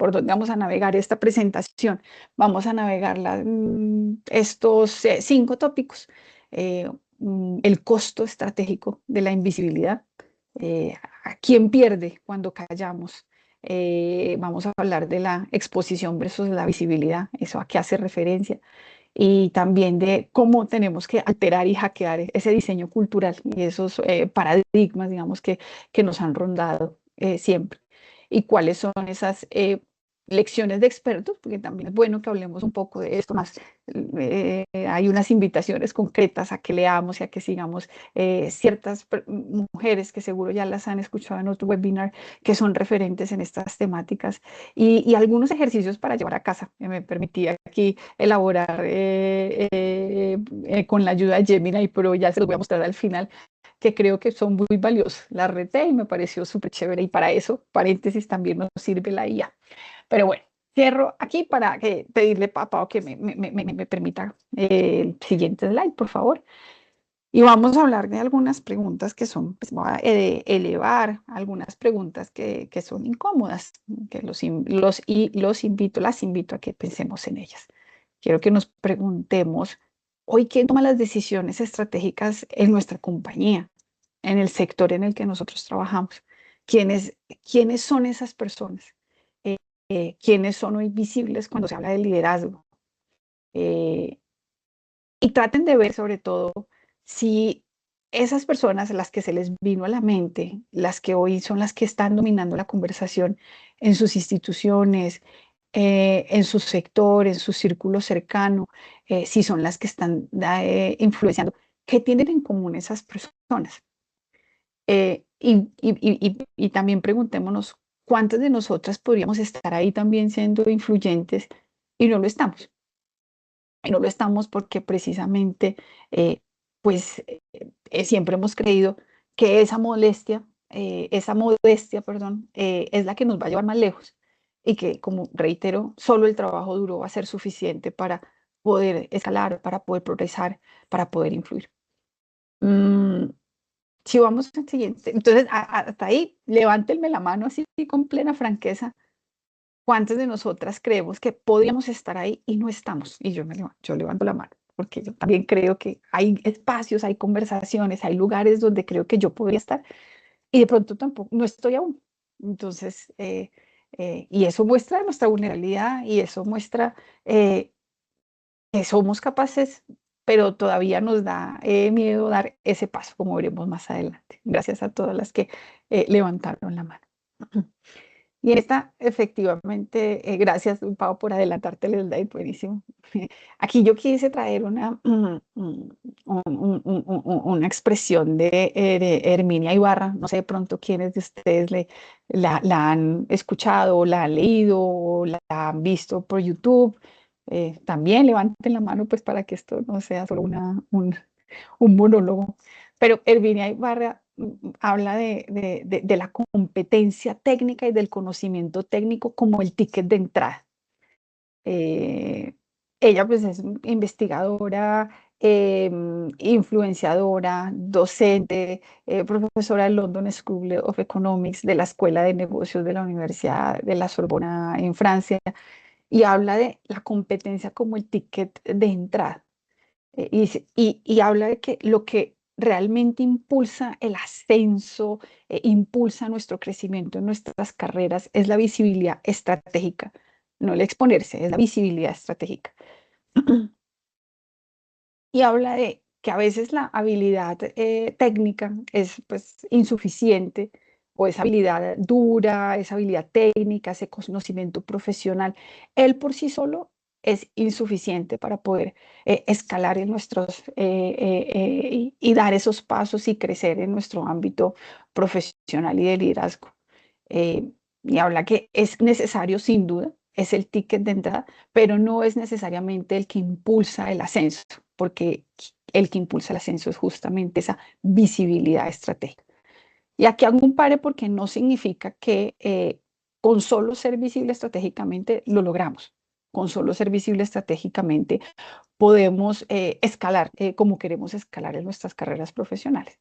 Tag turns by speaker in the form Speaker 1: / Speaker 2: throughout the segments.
Speaker 1: por dónde vamos a navegar esta presentación. Vamos a navegar estos 5 tópicos. El costo estratégico de la invisibilidad. ¿A quién pierde cuando callamos? Vamos a hablar de la exposición versus la visibilidad, eso a qué hace referencia, y también de cómo tenemos que alterar y hackear ese diseño cultural y esos paradigmas, digamos, que nos han rondado siempre. Y cuáles son esas lecciones de expertos, porque también es bueno que hablemos un poco de esto más. Hay unas invitaciones concretas a que leamos y a que sigamos ciertas mujeres que seguro ya las han escuchado en otro webinar, que son referentes en estas temáticas, y algunos ejercicios para llevar a casa. Me permitía aquí elaborar con la ayuda de Gemini, pero ya se los voy a mostrar al final, que creo que son muy valiosos. La reté y me pareció súper chévere, y para eso, paréntesis, también nos sirve la IA. Pero bueno, cierro aquí para pedirle a Pau que me permita el siguiente slide, por favor. Y vamos a hablar de algunas preguntas que son, pues voy a elevar algunas preguntas que son incómodas, que las invito a que pensemos en ellas. Quiero que nos preguntemos, hoy, ¿quién toma las decisiones estratégicas en nuestra compañía, en el sector en el que nosotros trabajamos? ¿Quiénes, quiénes son esas personas? ¿Quiénes son hoy visibles cuando se habla de liderazgo? Y traten de ver sobre todo si esas personas, las que se les vino a la mente, las que hoy son las que están dominando la conversación en sus instituciones, en su sector, en su círculo cercano, si son las que están influenciando, ¿qué tienen en común esas personas? Y también preguntémonos cuántas de nosotras podríamos estar ahí también siendo influyentes y no lo estamos. Y no lo estamos porque precisamente, pues, siempre hemos creído que esa modestia, perdón, es la que nos va a llevar más lejos, y que, como reitero, solo el trabajo duro va a ser suficiente para poder escalar, para poder progresar, para poder influir. Mm, si vamos al siguiente, entonces, hasta ahí, levántenme la mano así con plena franqueza. ¿Cuántas de nosotras creemos que podríamos estar ahí y no estamos? Y yo levanto la mano, porque yo también creo que hay espacios, hay conversaciones, hay lugares donde creo que yo podría estar y de pronto tampoco, no estoy aún. Entonces, y eso muestra nuestra vulnerabilidad, y eso muestra que somos capaces, pero todavía nos da miedo dar ese paso, como veremos más adelante. Gracias a todas las que levantaron la mano. Y esta, efectivamente, gracias, Pau, por adelantarte el slide, buenísimo. Aquí yo quise traer una expresión de Herminia Ibarra. No sé de pronto quiénes de ustedes la han escuchado, o la han leído, o la han visto por YouTube. También levanten la mano, pues, para que esto no sea solo un monólogo. Pero Herminia Ibarra habla de la competencia técnica y del conocimiento técnico como el ticket de entrada. Eh, Ella, pues, es investigadora, influenciadora, docente, profesora del London School of Economics, de la Escuela de Negocios de la Universidad de la Sorbona en Francia, y habla de la competencia como el ticket de entrada. Y habla de que lo que realmente impulsa el ascenso, impulsa nuestro crecimiento en nuestras carreras, es la visibilidad estratégica, no el exponerse, es la visibilidad estratégica. Y habla de que a veces la habilidad técnica es, pues, insuficiente, o esa habilidad dura, esa habilidad técnica, ese conocimiento profesional, él por sí solo es insuficiente para poder escalar en nuestros y dar esos pasos y crecer en nuestro ámbito profesional y de liderazgo. Eh, y habla que es necesario, sin duda, es el ticket de entrada, pero no es necesariamente el que impulsa el ascenso, porque el que impulsa el ascenso es justamente esa visibilidad estratégica. Y aquí hago un pare, porque no significa que con solo ser visible estratégicamente lo logramos. Con solo ser visible estratégicamente podemos escalar como queremos escalar en nuestras carreras profesionales.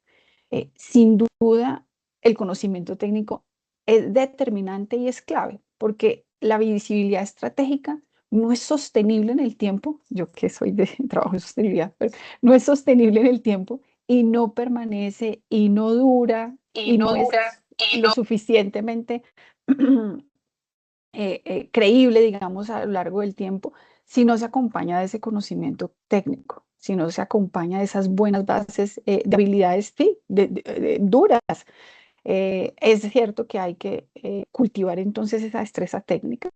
Speaker 1: Sin duda, el conocimiento técnico es determinante y es clave, porque la visibilidad estratégica no es sostenible en el tiempo, yo que soy de trabajo de sostenibilidad, pero no es sostenible en el tiempo y no permanece y no dura
Speaker 2: y
Speaker 1: y
Speaker 2: no
Speaker 1: no
Speaker 2: dura
Speaker 1: es
Speaker 2: y
Speaker 1: lo
Speaker 2: no.
Speaker 1: suficientemente creíble, digamos, a lo largo del tiempo, si no se acompaña de ese conocimiento técnico, si no se acompaña de esas buenas bases de habilidades sí, duras. Es cierto que hay que cultivar entonces esa destreza técnica,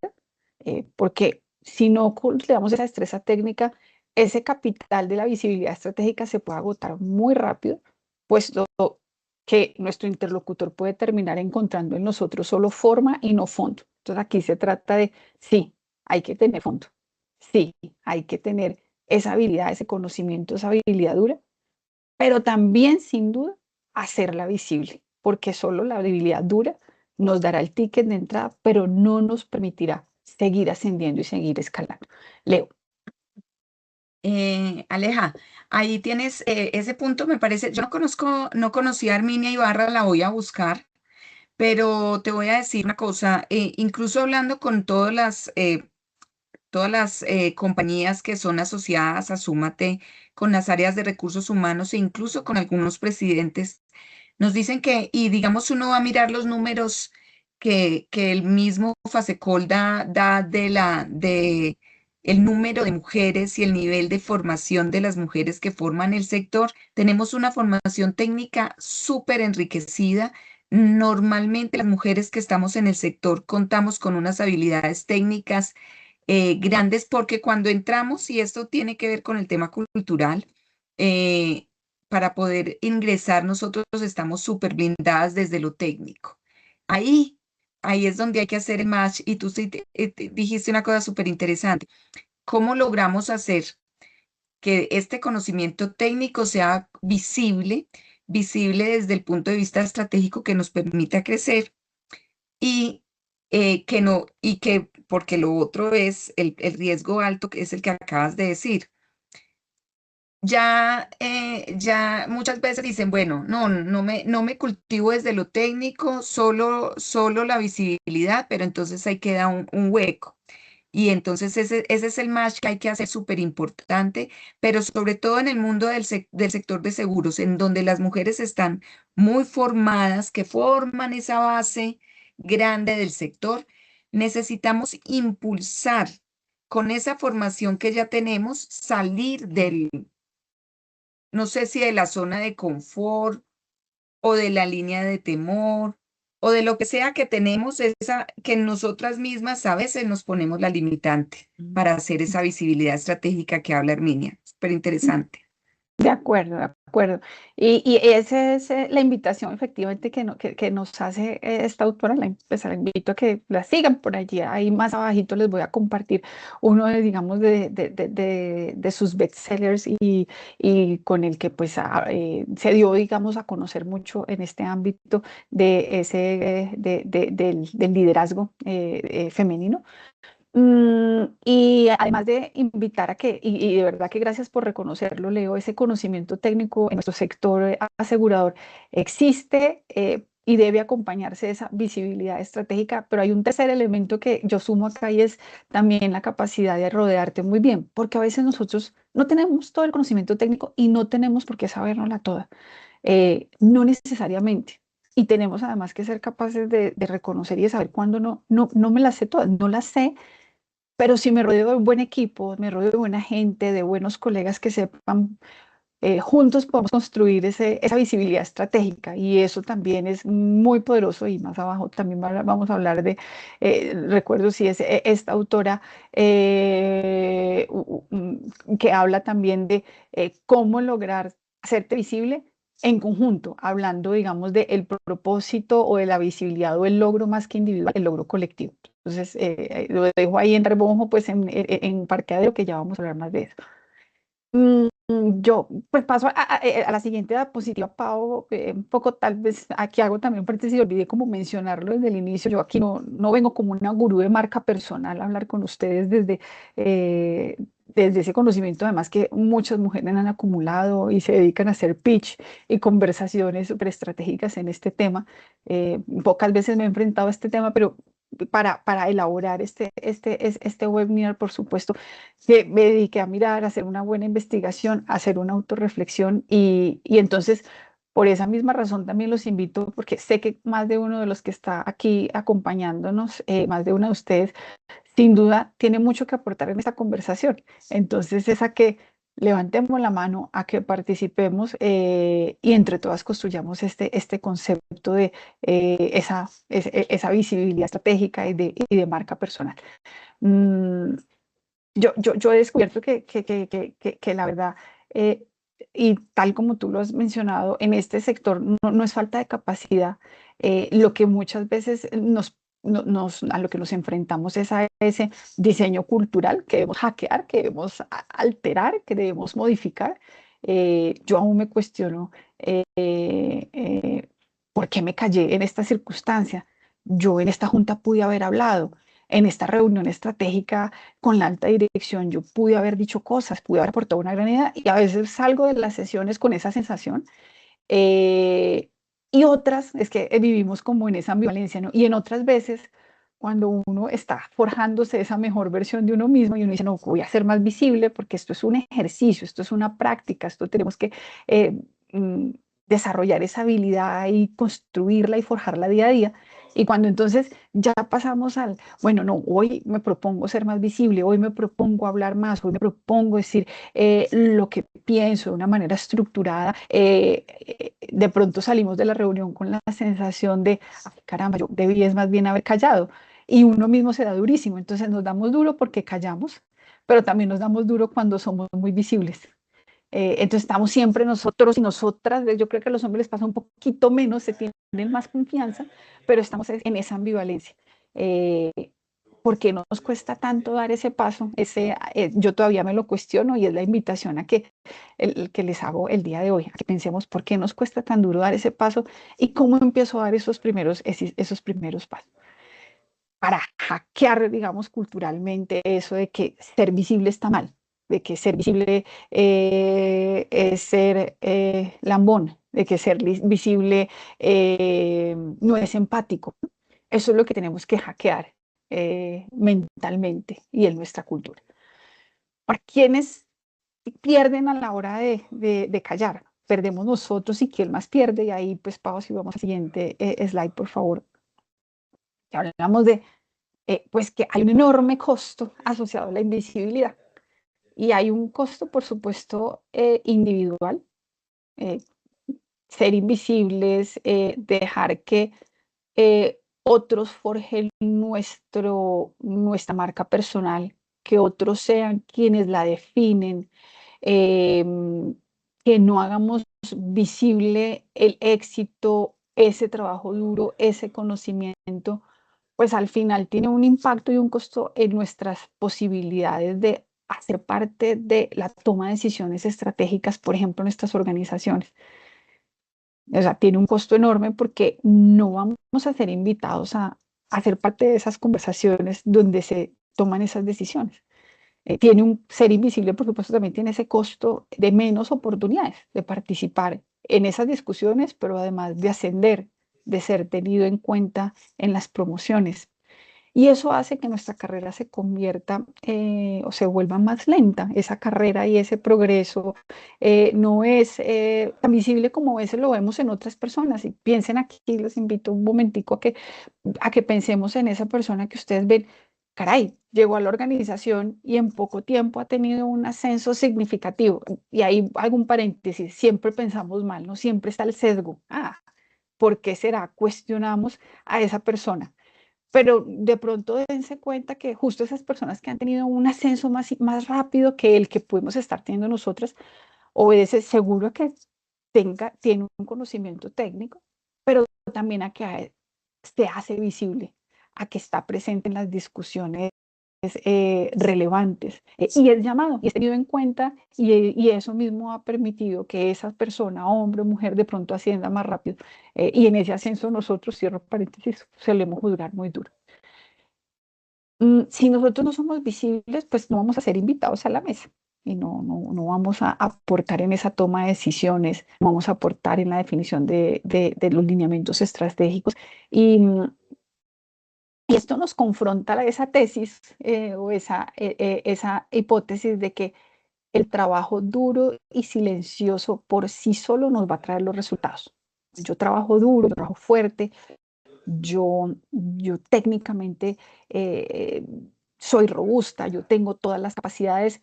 Speaker 1: porque si no cultivamos esa destreza técnica, ese capital de la visibilidad estratégica se puede agotar muy rápido, puesto que nuestro interlocutor puede terminar encontrando en nosotros solo forma y no fondo. Entonces aquí se trata de, sí, hay que tener fondo, sí, hay que tener esa habilidad, ese conocimiento, esa habilidad dura, pero también, sin duda, hacerla visible, porque solo la habilidad dura nos dará el ticket de entrada, pero no nos permitirá seguir ascendiendo y seguir escalando. Leo.
Speaker 2: Aleja, ahí tienes ese punto, me parece, yo no conocí a Arminia Ibarra, la voy a buscar, pero te voy a decir una cosa, incluso hablando con todas las compañías que son asociadas a Súmate, con las áreas de recursos humanos e incluso con algunos presidentes, nos dicen que, y digamos, uno va a mirar los números que el mismo Fasecol da de el número de mujeres y el nivel de formación de las mujeres que forman el sector. Tenemos una formación técnica súper enriquecida. Normalmente las mujeres que estamos en el sector contamos con unas habilidades técnicas grandes porque cuando entramos, y esto tiene que ver con el tema cultural, eh, para poder ingresar nosotros estamos súper blindadas desde lo técnico. Ahí, ahí es donde hay que hacer el match y tú sí dijiste una cosa súper interesante. ¿Cómo logramos hacer que este conocimiento técnico sea visible, visible desde el punto de vista estratégico que nos permita crecer y que no, y que, porque lo otro es el riesgo alto, que es el que acabas de decir. Ya muchas veces dicen, bueno, no me cultivo desde lo técnico, solo la visibilidad, pero entonces ahí queda un hueco. Y entonces ese es el match que hay que hacer súper importante, pero sobre todo en el mundo del sector de seguros, en donde las mujeres están muy formadas, que forman esa base grande del sector, necesitamos impulsar con esa formación que ya tenemos, salir no sé si de la zona de confort o de la línea de temor o de lo que sea que tenemos, esa que nosotras mismas a veces nos ponemos la limitante para hacer esa visibilidad estratégica que habla Herminia. Súper interesante.
Speaker 1: De acuerdo, de acuerdo. Y esa es la invitación efectivamente que nos hace esta autora. Pues, la invito a que la sigan por allí. Ahí más abajito les voy a compartir uno de, digamos, de sus bestsellers y con el que pues se dio, digamos, a conocer mucho en este ámbito de del liderazgo femenino. Y además de invitar a que, y de verdad que gracias por reconocerlo, Leo, ese conocimiento técnico en nuestro sector asegurador existe y debe acompañarse de esa visibilidad estratégica, pero hay un tercer elemento que yo sumo acá y es también la capacidad de rodearte muy bien, porque a veces nosotros no tenemos todo el conocimiento técnico y no tenemos por qué sabernosla toda, no necesariamente. Y tenemos además que ser capaces de reconocer y de saber cuándo no me las sé todas, no las sé, pero si me rodeo de un buen equipo, me rodeo de buena gente, de buenos colegas que sepan, juntos podemos construir esa visibilidad estratégica y eso también es muy poderoso y más abajo también vamos a hablar de, recuerdo si es esta autora que habla también de cómo lograr hacerte visible en conjunto, hablando, digamos, del propósito o de la visibilidad o el logro más que individual, el logro colectivo. Entonces, lo dejo ahí en remojo, pues en parqueadero, que ya vamos a hablar más de eso. Yo pues paso a la siguiente diapositiva, Pau, un poco tal vez aquí hago también un paréntesis, olvidé como mencionarlo desde el inicio, yo aquí no vengo como una gurú de marca personal a hablar con ustedes desde ese conocimiento además que muchas mujeres han acumulado y se dedican a hacer pitch y conversaciones súper estratégicas en este tema. Pocas veces me he enfrentado a este tema, pero para elaborar este webinar, por supuesto, que me dediqué a mirar, a hacer una buena investigación, a hacer una autorreflexión y entonces, por esa misma razón también los invito, porque sé que más de uno de los que está aquí acompañándonos, más de uno de ustedes, sin duda tiene mucho que aportar en esta conversación. Entonces es a que levantemos la mano, a que participemos y entre todas construyamos este concepto de esa visibilidad estratégica y de marca personal. Mm, yo he descubierto que la verdad, y tal como tú lo has mencionado, en este sector no es falta de capacidad. Lo que muchas veces a lo que nos enfrentamos es a ese diseño cultural que debemos hackear, que debemos alterar, que debemos modificar. Yo aún me cuestiono por qué me callé en esta circunstancia. Yo en esta junta pude haber hablado, en esta reunión estratégica con la alta dirección, yo pude haber dicho cosas, pude haber aportado una gran idea y a veces salgo de las sesiones con esa sensación. eh, y otras, es que vivimos como en esa ambivalencia, ¿no? Y en otras veces, cuando uno está forjándose esa mejor versión de uno mismo y uno dice, no, voy a ser más visible porque esto es un ejercicio, esto es una práctica, esto tenemos que eh, mm, desarrollar esa habilidad y construirla y forjarla día a día. Y cuando entonces ya pasamos al, bueno, no, hoy me propongo ser más visible, hoy me propongo hablar más, hoy me propongo decir lo que pienso de una manera estructurada, de pronto salimos de la reunión con la sensación de, "Ay, caramba, yo debí es más bien haber callado". Y uno mismo se da durísimo. Entonces nos damos duro porque callamos, pero también nos damos duro cuando somos muy visibles. Entonces estamos siempre nosotros y nosotras. Yo creo que a los hombres les pasa un poquito menos, se tienen más confianza, pero estamos en esa ambivalencia. Eh, ¿Por qué nos cuesta tanto dar ese paso? Yo todavía me lo cuestiono y es la invitación a el que les hago el día de hoy, a que pensemos por qué nos cuesta tan duro dar ese paso y cómo empiezo a dar esos primeros pasos para hackear, digamos, culturalmente eso de que ser visible está mal, de que ser visible es ser lambón, de que ser visible no es empático. Eso es lo que tenemos que hackear mentalmente y en nuestra cultura. ¿Para quienes pierden a la hora de callar? Perdemos nosotros y quién más pierde. Y ahí, pues, Pau, si vamos al siguiente slide, por favor. Ya hablamos de pues que hay un enorme costo asociado a la invisibilidad y hay un costo, por supuesto, individual, eh, ser invisibles, dejar que otros forjen nuestra marca personal, que otros sean quienes la definen, que no hagamos visible el éxito, ese trabajo duro, ese conocimiento, pues al final tiene un impacto y un costo en nuestras posibilidades de hacer parte de la toma de decisiones estratégicas, por ejemplo, en estas organizaciones. O sea, tiene un costo enorme porque no vamos a ser invitados a ser parte de esas conversaciones donde se toman esas decisiones. Tiene un ser invisible, por supuesto, también tiene ese costo de menos oportunidades de participar en esas discusiones, pero además de ascender, de ser tenido en cuenta en las promociones. Y eso hace que nuestra carrera se convierta o se vuelva más lenta. Esa carrera y ese progreso no es tan visible como a veces lo vemos en otras personas. Y piensen aquí, les invito un momentico a que pensemos en esa persona que ustedes ven, caray, llegó a la organización y en poco tiempo ha tenido un ascenso significativo. Y ahí algún paréntesis, siempre pensamos mal, no siempre está el sesgo. ¿Por qué será? Cuestionamos a esa persona, pero de pronto dense cuenta que justo esas personas que han tenido un ascenso más rápido que el que pudimos estar teniendo nosotras, obedece seguro a que tiene un conocimiento técnico, pero también a que se hace visible, a que está presente en las discusiones relevantes y es llamado y es tenido en cuenta y eso mismo ha permitido que esa persona, hombre o mujer, de pronto ascienda más rápido. Y en ese ascenso nosotros, cierro paréntesis, solemos juzgar muy duro. Si nosotros no somos visibles, pues no vamos a ser invitados a la mesa y no vamos a aportar en esa toma de decisiones, no vamos a aportar en la definición de los lineamientos estratégicos y, Y esto nos confronta a esa tesis o esa hipótesis de que el trabajo duro y silencioso por sí solo nos va a traer los resultados. Yo trabajo duro, trabajo fuerte, yo técnicamente eh, soy robusta, yo tengo todas las capacidades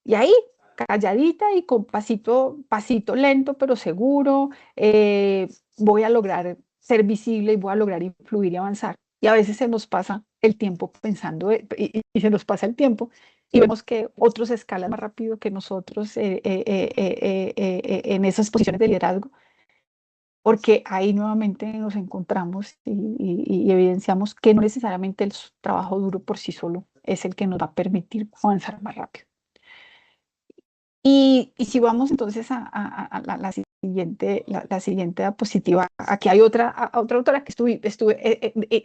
Speaker 1: y ahí, calladita y con pasito lento, pero seguro, voy a lograr ser visible y voy a lograr influir y avanzar. Y a veces se nos pasa el tiempo pensando, y se nos pasa el tiempo, y vemos que otros escalan más rápido que nosotros en esas posiciones de liderazgo, porque ahí nuevamente nos encontramos y evidenciamos que no necesariamente el trabajo duro por sí solo es el que nos va a permitir avanzar más rápido. Y si vamos entonces a la siguiente diapositiva, aquí hay otra autora que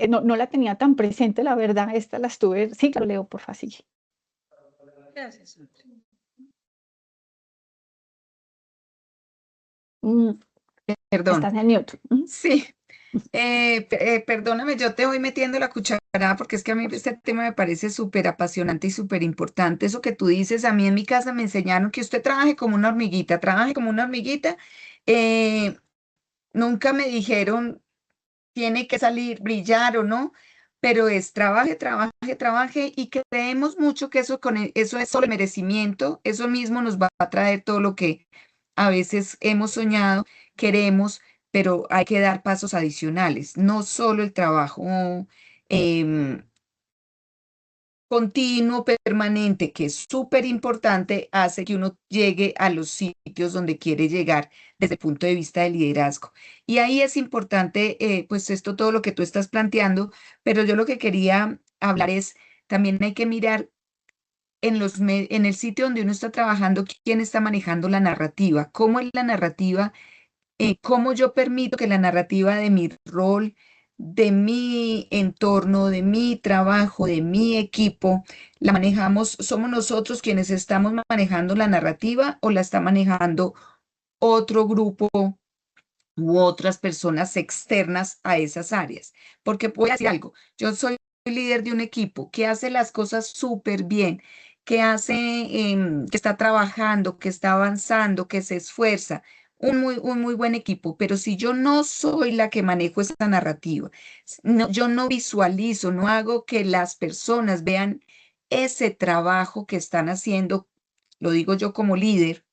Speaker 1: no la tenía tan presente, la verdad, esta la estuve, sí, lo leo, por fácil.
Speaker 2: Gracias. Perdón.
Speaker 1: Estás en mute.
Speaker 2: Sí. Perdóname, yo te voy metiendo la cucharada porque es que a mí este tema me parece súper apasionante y súper importante. Eso que tú dices, a mí en mi casa me enseñaron que usted trabaje como una hormiguita, trabaje como una hormiguita. Eh, Nunca me dijeron tiene que salir, brillar o no, pero es trabaje, trabaje, trabaje y creemos mucho que eso es solo merecimiento, eso mismo nos va a traer todo lo que a veces hemos soñado, queremos, pero hay que dar pasos adicionales, no solo el trabajo em, continuo, permanente, que es súper importante, hace que uno llegue a los sitios donde quiere llegar desde el punto de vista del liderazgo. Y ahí es importante, pues esto, todo lo que tú estás planteando, pero yo lo que quería hablar es, también hay que mirar en el sitio donde uno está trabajando, quién está manejando la narrativa, cómo es la narrativa, cómo yo permito que la narrativa de mi rol, de mi entorno, de mi trabajo, de mi equipo, la manejamos, somos nosotros quienes estamos manejando la narrativa o la está manejando otro grupo u otras personas externas a esas áreas. Porque voy a decir algo, yo soy líder de un equipo que hace las cosas súper bien, que hace, que está trabajando, que está avanzando, que se esfuerza. Un muy buen equipo, pero si yo no soy la que manejo esa narrativa, yo no visualizo, no hago que las personas vean ese trabajo que están haciendo, lo digo yo como líder,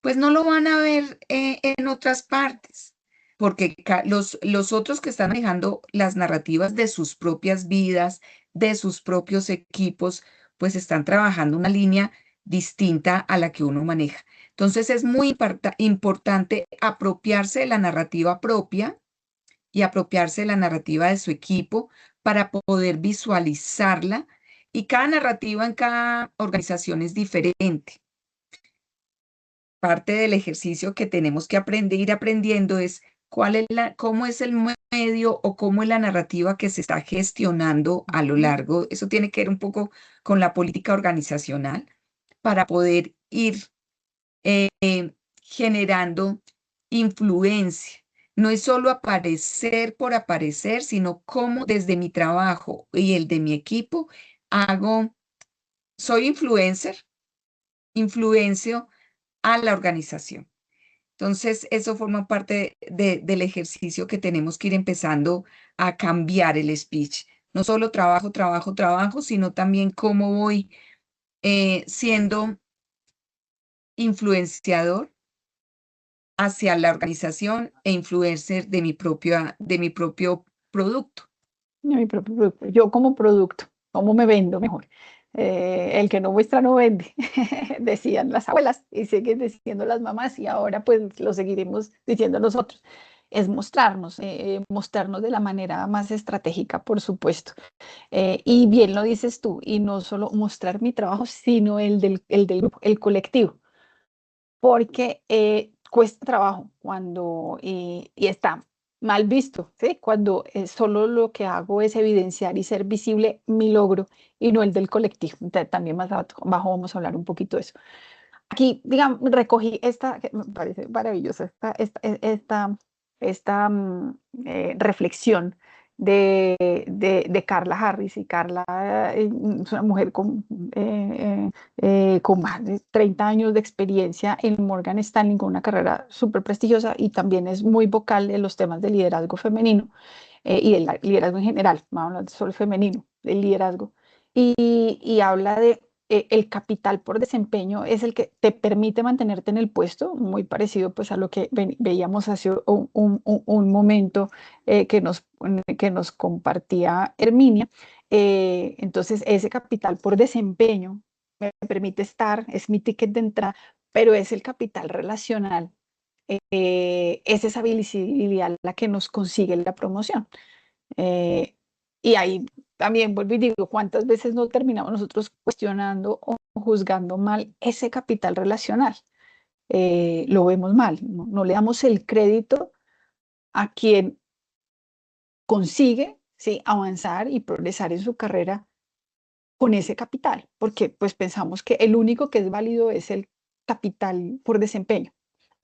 Speaker 2: pues no lo van a ver en otras partes, porque los otros que están manejando las narrativas de sus propias vidas, de sus propios equipos, pues están trabajando una línea distinta a la que uno maneja. Entonces es muy importante apropiarse de la narrativa propia y apropiarse de la narrativa de su equipo para poder visualizarla. Y cada narrativa en cada organización es diferente. Parte del ejercicio que tenemos que aprender, ir aprendiendo es cómo es el medio o cómo es la narrativa que se está gestionando a lo largo. Eso tiene que ver un poco con la política organizacional para poder ir generando influencia. No es solo aparecer por aparecer, sino cómo desde mi trabajo y el de mi equipo soy influencer, influencio a la organización. Entonces, eso forma parte del ejercicio que tenemos que ir empezando a cambiar el speech. No solo trabajo, trabajo, trabajo, sino también cómo voy siendo influenciador hacia la organización e influencer de mi propio producto.
Speaker 1: Mi propio producto. Yo como producto, ¿cómo me vendo mejor? El que no muestra no vende, decían las abuelas y siguen diciendo las mamás y ahora pues lo seguiremos diciendo nosotros. Es mostrarnos de la manera más estratégica, por supuesto. Y bien lo dices tú, y no solo mostrar mi trabajo, sino el del grupo, el colectivo, porque cuesta trabajo cuando, y está mal visto, ¿sí? Cuando solo lo que hago es evidenciar y ser visible mi logro y no el del colectivo. También más abajo vamos a hablar un poquito de eso. Aquí, digamos, recogí esta, que me parece maravillosa, esta reflexión de Carla Harris. Y Carla es una mujer con más de 30 años de experiencia en Morgan Stanley, con una carrera súper prestigiosa, y también es muy vocal en los temas de liderazgo femenino y el liderazgo en general, no hablo solo femenino, el liderazgo. Y habla de el capital por desempeño es el que te permite mantenerte en el puesto, muy parecido pues a lo que veíamos hace un momento que nos compartía Herminia. Entonces, ese capital por desempeño me permite estar, es mi ticket de entrada, pero es el capital relacional, es esa visibilidad la que nos consigue la promoción. Eh, y ahí también vuelvo y digo, ¿cuántas veces no terminamos nosotros cuestionando o juzgando mal ese capital relacional? Lo vemos mal, no le damos el crédito a quien consigue, ¿sí?, avanzar y progresar en su carrera con ese capital, porque pues pensamos que el único que es válido es el capital por desempeño.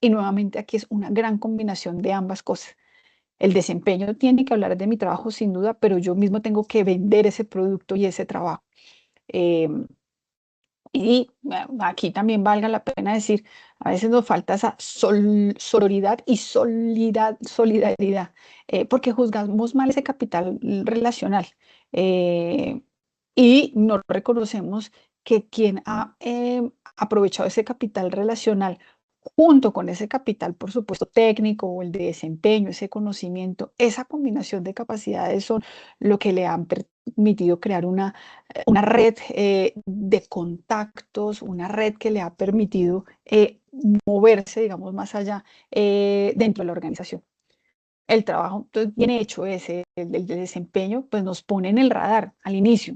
Speaker 1: Y nuevamente aquí es una gran combinación de ambas cosas. El desempeño tiene que hablar de mi trabajo sin duda, pero yo mismo tengo que vender ese producto y ese trabajo. Eh, y aquí también valga la pena decir, a veces nos falta esa sororidad y solidaridad, porque juzgamos mal ese capital relacional, eh, y no reconocemos que quien ha aprovechado ese capital relacional junto con ese capital, por supuesto, técnico o el de desempeño, ese conocimiento, esa combinación de capacidades son lo que le han permitido crear una red de contactos, una red que le ha permitido moverse, digamos, más allá dentro de la organización. El trabajo entonces, bien hecho ese, el de desempeño, pues nos pone en el radar al inicio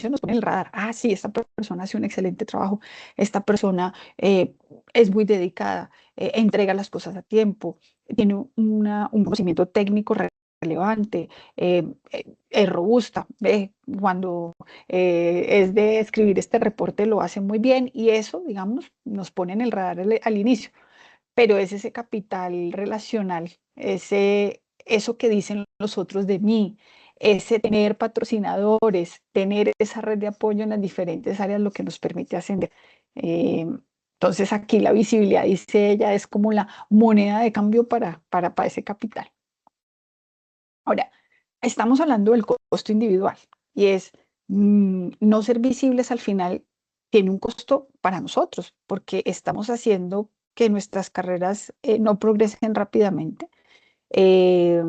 Speaker 1: nos pone en el radar. Ah, sí, esta persona hace un excelente trabajo, esta persona es muy dedicada, entrega las cosas a tiempo, tiene un conocimiento técnico relevante, es robusta, cuando es de escribir este reporte lo hace muy bien, y eso, digamos, nos pone en el radar al inicio, pero es ese capital relacional, eso que dicen los otros de mí, ese tener patrocinadores, tener esa red de apoyo en las diferentes áreas lo que nos permite ascender. Eh, entonces aquí la visibilidad, dice ella, es como la moneda de cambio para ese capital. Ahora, estamos hablando del costo individual, y es no ser visibles al final tiene un costo para nosotros, porque estamos haciendo que nuestras carreras no progresen rápidamente, eh,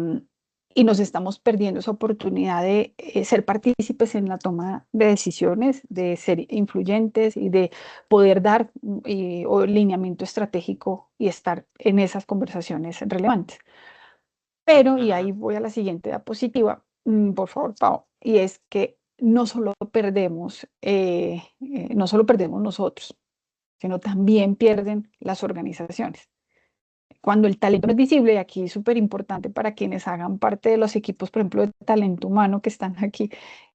Speaker 1: y nos estamos perdiendo esa oportunidad de ser partícipes en la toma de decisiones, de ser influyentes y de poder dar o lineamiento estratégico y estar en esas conversaciones relevantes. Pero, y
Speaker 3: Ujú.
Speaker 1: ahí voy a la siguiente diapositiva, por favor, Pau, y es que no solo perdemos nosotros, sino también pierden las organizaciones. Cuando el talento no es visible, y aquí es súper importante para quienes hagan parte de los equipos, por ejemplo, de talento humano que están aquí,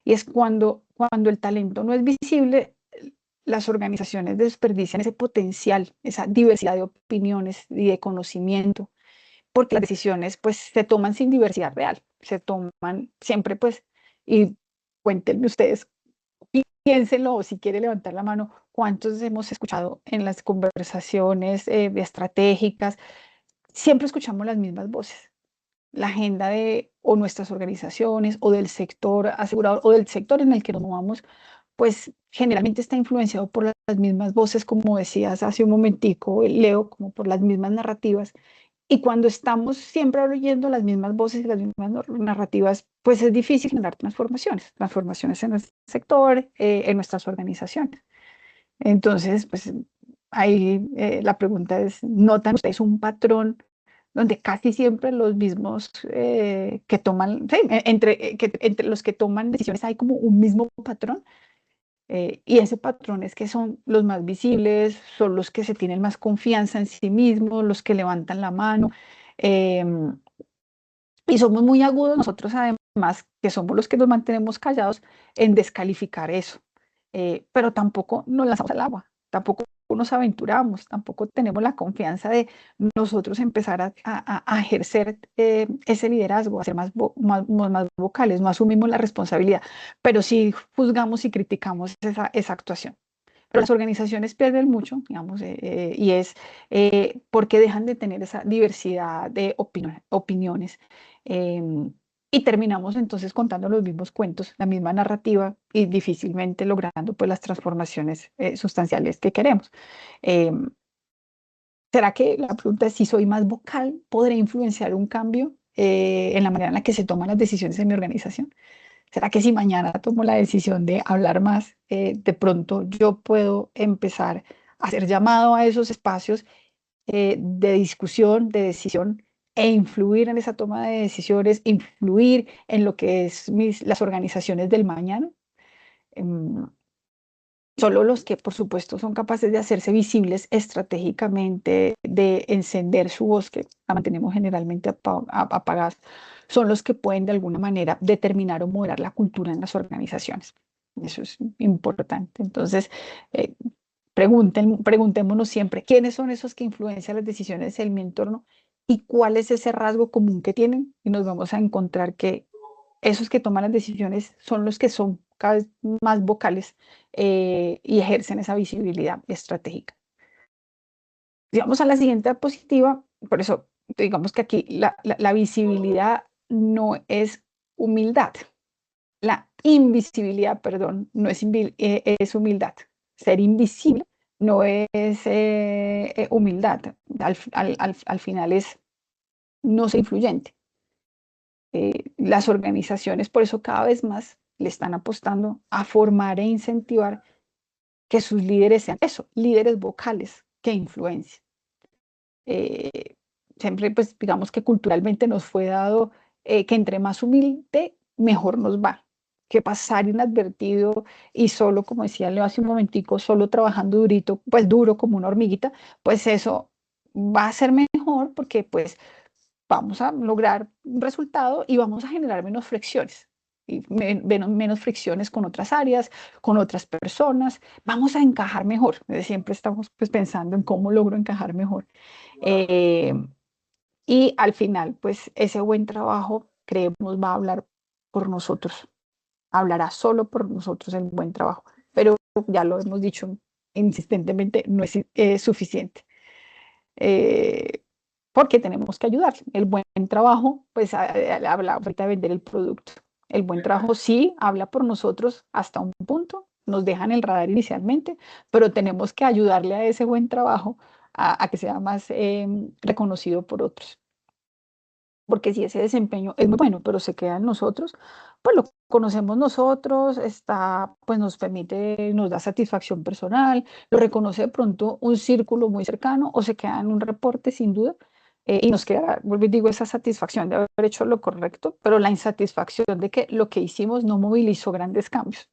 Speaker 1: y es cuando el talento no es visible, las organizaciones desperdician ese potencial, esa diversidad de opiniones y de conocimiento, porque las decisiones pues se toman sin diversidad real, se toman siempre pues, y cuéntenme ustedes, piénsenlo, o si quiere levantar la mano, cuántos hemos escuchado en las conversaciones estratégicas, siempre escuchamos las mismas voces. La agenda de o nuestras organizaciones o del sector asegurador o del sector en el que nos movamos, pues generalmente está influenciado por las mismas voces, como decías hace un momentico, Leo, como por las mismas narrativas. Y cuando estamos siempre oyendo las mismas voces y las mismas narrativas, pues es difícil generar transformaciones en nuestro sector, en nuestras organizaciones. Entonces, pues ahí la pregunta es, ¿notan ustedes un patrón donde casi siempre los mismos que toman, sí, entre los que toman decisiones hay como un mismo patrón? Y ese patrón es que son los más visibles, son los que se tienen más confianza en sí mismos, los que levantan la mano. em, y somos muy agudos nosotros, además, que somos los que nos mantenemos callados en descalificar eso. Pero tampoco nos lanzamos al agua, tampoco nos aventuramos, tampoco tenemos la confianza de nosotros empezar a ejercer ese liderazgo, a ser más vocales, no asumimos la responsabilidad, pero sí juzgamos y criticamos esa actuación. Pero las organizaciones pierden mucho, digamos, y es porque dejan de tener esa diversidad de opiniones. Y terminamos entonces contando los mismos cuentos, la misma narrativa y difícilmente logrando pues las transformaciones sustanciales que queremos. Em, ¿Será que la pregunta es si soy más vocal, podré influenciar un cambio en la manera en la que se toman las decisiones en mi organización? ¿Será que si mañana tomo la decisión de hablar más, de pronto yo puedo empezar a hacer llamado a esos espacios de discusión, de decisión e influir en esa toma de decisiones, influir en lo que es las organizaciones del mañana? Em, Solo los que, por supuesto, son capaces de hacerse visibles estratégicamente, de encender su voz, que la mantenemos generalmente apagada, son los que pueden de alguna manera determinar o moderar la cultura en las organizaciones. Eso es importante. Entonces, eh, preguntémonos siempre, ¿quiénes son esos que influencian las decisiones en mi entorno y cuál es ese rasgo común que tienen? Y nos vamos a encontrar que esos que toman las decisiones son los que son cada vez más vocales y ejercen esa visibilidad estratégica. Si vamos a la siguiente diapositiva, por eso digamos que aquí la visibilidad no es humildad, la invisibilidad, perdón, no es, es humildad. Ser invisible no es humildad, al final es no ser influyente. Las organizaciones por eso cada vez más le están apostando a formar e incentivar que sus líderes sean eso, líderes vocales que influencien. Eh, Siempre, pues, digamos que culturalmente nos fue dado que entre más humilde, mejor nos va. Que pasar inadvertido y solo, como decía Leo hace un momentico, solo trabajando durito, pues duro como una hormiguita, pues eso va a ser mejor porque pues vamos a lograr un resultado y vamos a generar menos fricciones. Y menos fricciones con otras áreas, con otras personas, vamos a encajar mejor. Siempre estamos pues, pensando en cómo logro encajar mejor. Eh, y al final, pues ese buen trabajo, creemos, va a hablar por nosotros, hablará solo por nosotros el buen trabajo. Pero ya lo hemos dicho insistentemente, no es suficiente. Eh, Porque tenemos que ayudar. El buen trabajo, pues habla ahorita de vender el producto. El buen trabajo sí habla por nosotros hasta un punto, nos dejan el radar inicialmente, pero tenemos que ayudarle a ese buen trabajo a que sea más reconocido por otros. Porque si ese desempeño es muy bueno, pero se queda en nosotros, pues lo conocemos nosotros, está, pues nos permite, nos da satisfacción personal, lo reconoce de pronto un círculo muy cercano o se queda en un reporte sin duda. Y nos queda, vuelvo y digo, esa satisfacción de haber hecho lo correcto, pero la insatisfacción de que lo que hicimos no movilizó grandes cambios,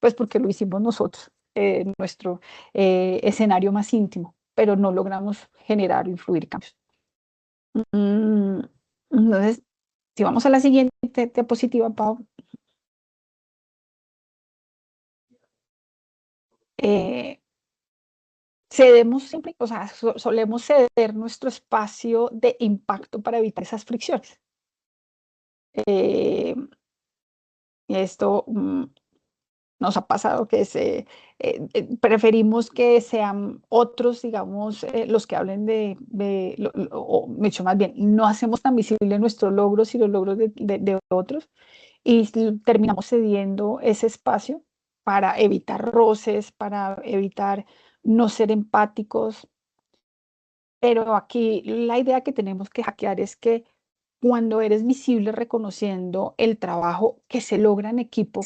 Speaker 1: pues porque lo hicimos nosotros, en nuestro escenario más íntimo, pero no logramos generar o influir cambios. Mm, Entonces, si vamos a la siguiente diapositiva, Pau, eh, cedemos siempre, o sea, solemos ceder nuestro espacio de impacto para evitar esas fricciones. Eh, y esto nos ha pasado que preferimos que sean otros, digamos, los que hablen o mucho más bien, no hacemos tan visibles nuestros logros y los logros de otros y terminamos cediendo ese espacio para evitar roces, para evitar no ser empáticos. Pero aquí la idea que tenemos que hackear es que cuando eres visible reconociendo el trabajo que se logra en equipo,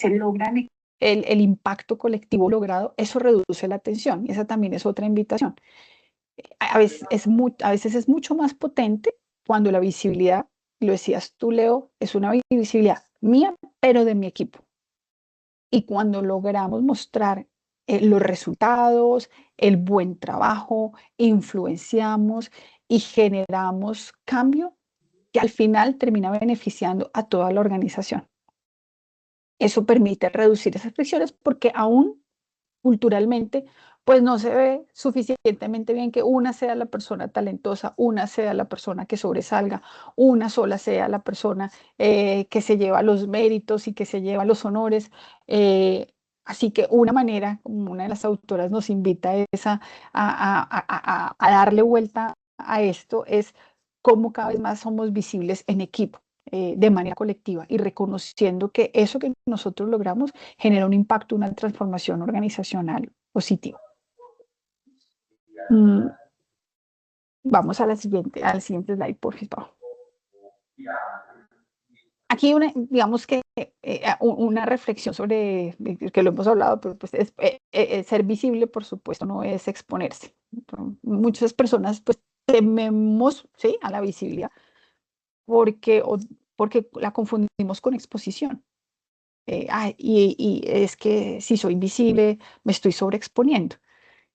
Speaker 1: el impacto colectivo logrado, eso reduce la tensión. Y esa también es otra invitación. A veces es mucho más potente cuando la visibilidad, lo decías tú, Leo, es una visibilidad mía, pero de mi equipo. Y cuando logramos mostrar los resultados, el buen trabajo, influenciamos y generamos cambio que al final termina beneficiando a toda la organización. Eso permite reducir esas fricciones porque aún culturalmente pues no se ve suficientemente bien que una sea la persona talentosa, una sea la persona que sobresalga, una sola sea la persona que se lleva los méritos y que se lleva los honores. Así que una manera, como una de las autoras nos invita es a darle vuelta a esto, es cómo cada vez más somos visibles en equipo. De manera colectiva y reconociendo que eso que nosotros logramos genera un impacto, una transformación organizacional positiva. Mm, Vamos a la siguiente, al siguiente slide, por favor. Aquí digamos que una reflexión sobre, que lo hemos hablado, pero pues ser visible, por supuesto, no es exponerse. Muchas personas pues tememos, ¿sí?, a la visibilidad porque la confundimos con exposición. Y es que si soy visible, me estoy sobreexponiendo.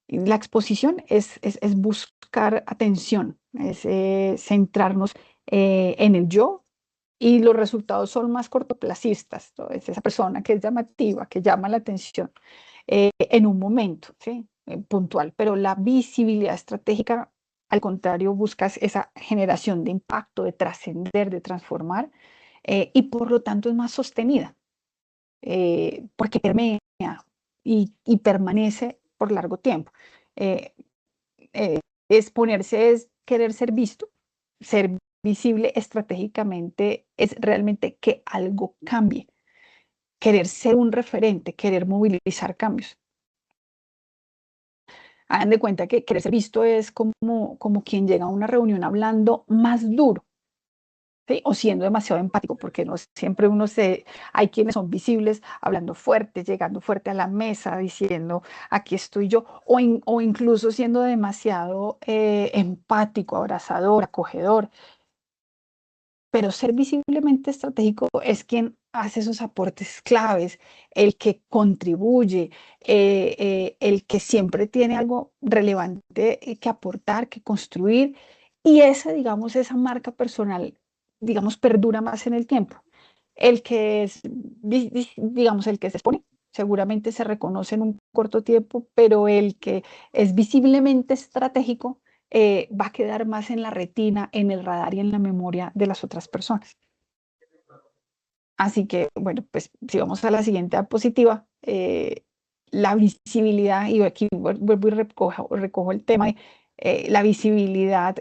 Speaker 1: La exposición es buscar atención, es centrarnos en el yo y los resultados son más cortoplacistas. Entonces, esa persona que es llamativa, que llama la atención en un momento, ¿sí?, puntual, pero la visibilidad estratégica, al contrario, buscas esa generación de impacto, de trascender, de transformar y por lo tanto es más sostenida porque permea y permanece por largo tiempo. Eh, Exponerse es querer ser visto, ser visible estratégicamente es realmente que algo cambie, querer ser un referente, querer movilizar cambios. Hagan de cuenta que querer ser visto es como quien llega a una reunión hablando más duro, ¿sí?, o siendo demasiado empático, porque no siempre hay quienes son visibles hablando fuerte, llegando fuerte a la mesa, diciendo, aquí estoy yo, o incluso siendo demasiado empático, abrazador, acogedor. Pero ser visiblemente estratégico es quien hace esos aportes claves, el que contribuye, el que siempre tiene algo relevante que aportar, que construir, y esa, digamos, esa marca personal, digamos, perdura más en el tiempo. El que es, digamos, el que se expone, seguramente se reconoce en un corto tiempo, pero el que es visiblemente estratégico va a quedar más en la retina, en el radar y en la memoria de las otras personas. Así que, bueno, pues si vamos a la siguiente diapositiva, la visibilidad, y aquí vuelvo y recojo el tema de la visibilidad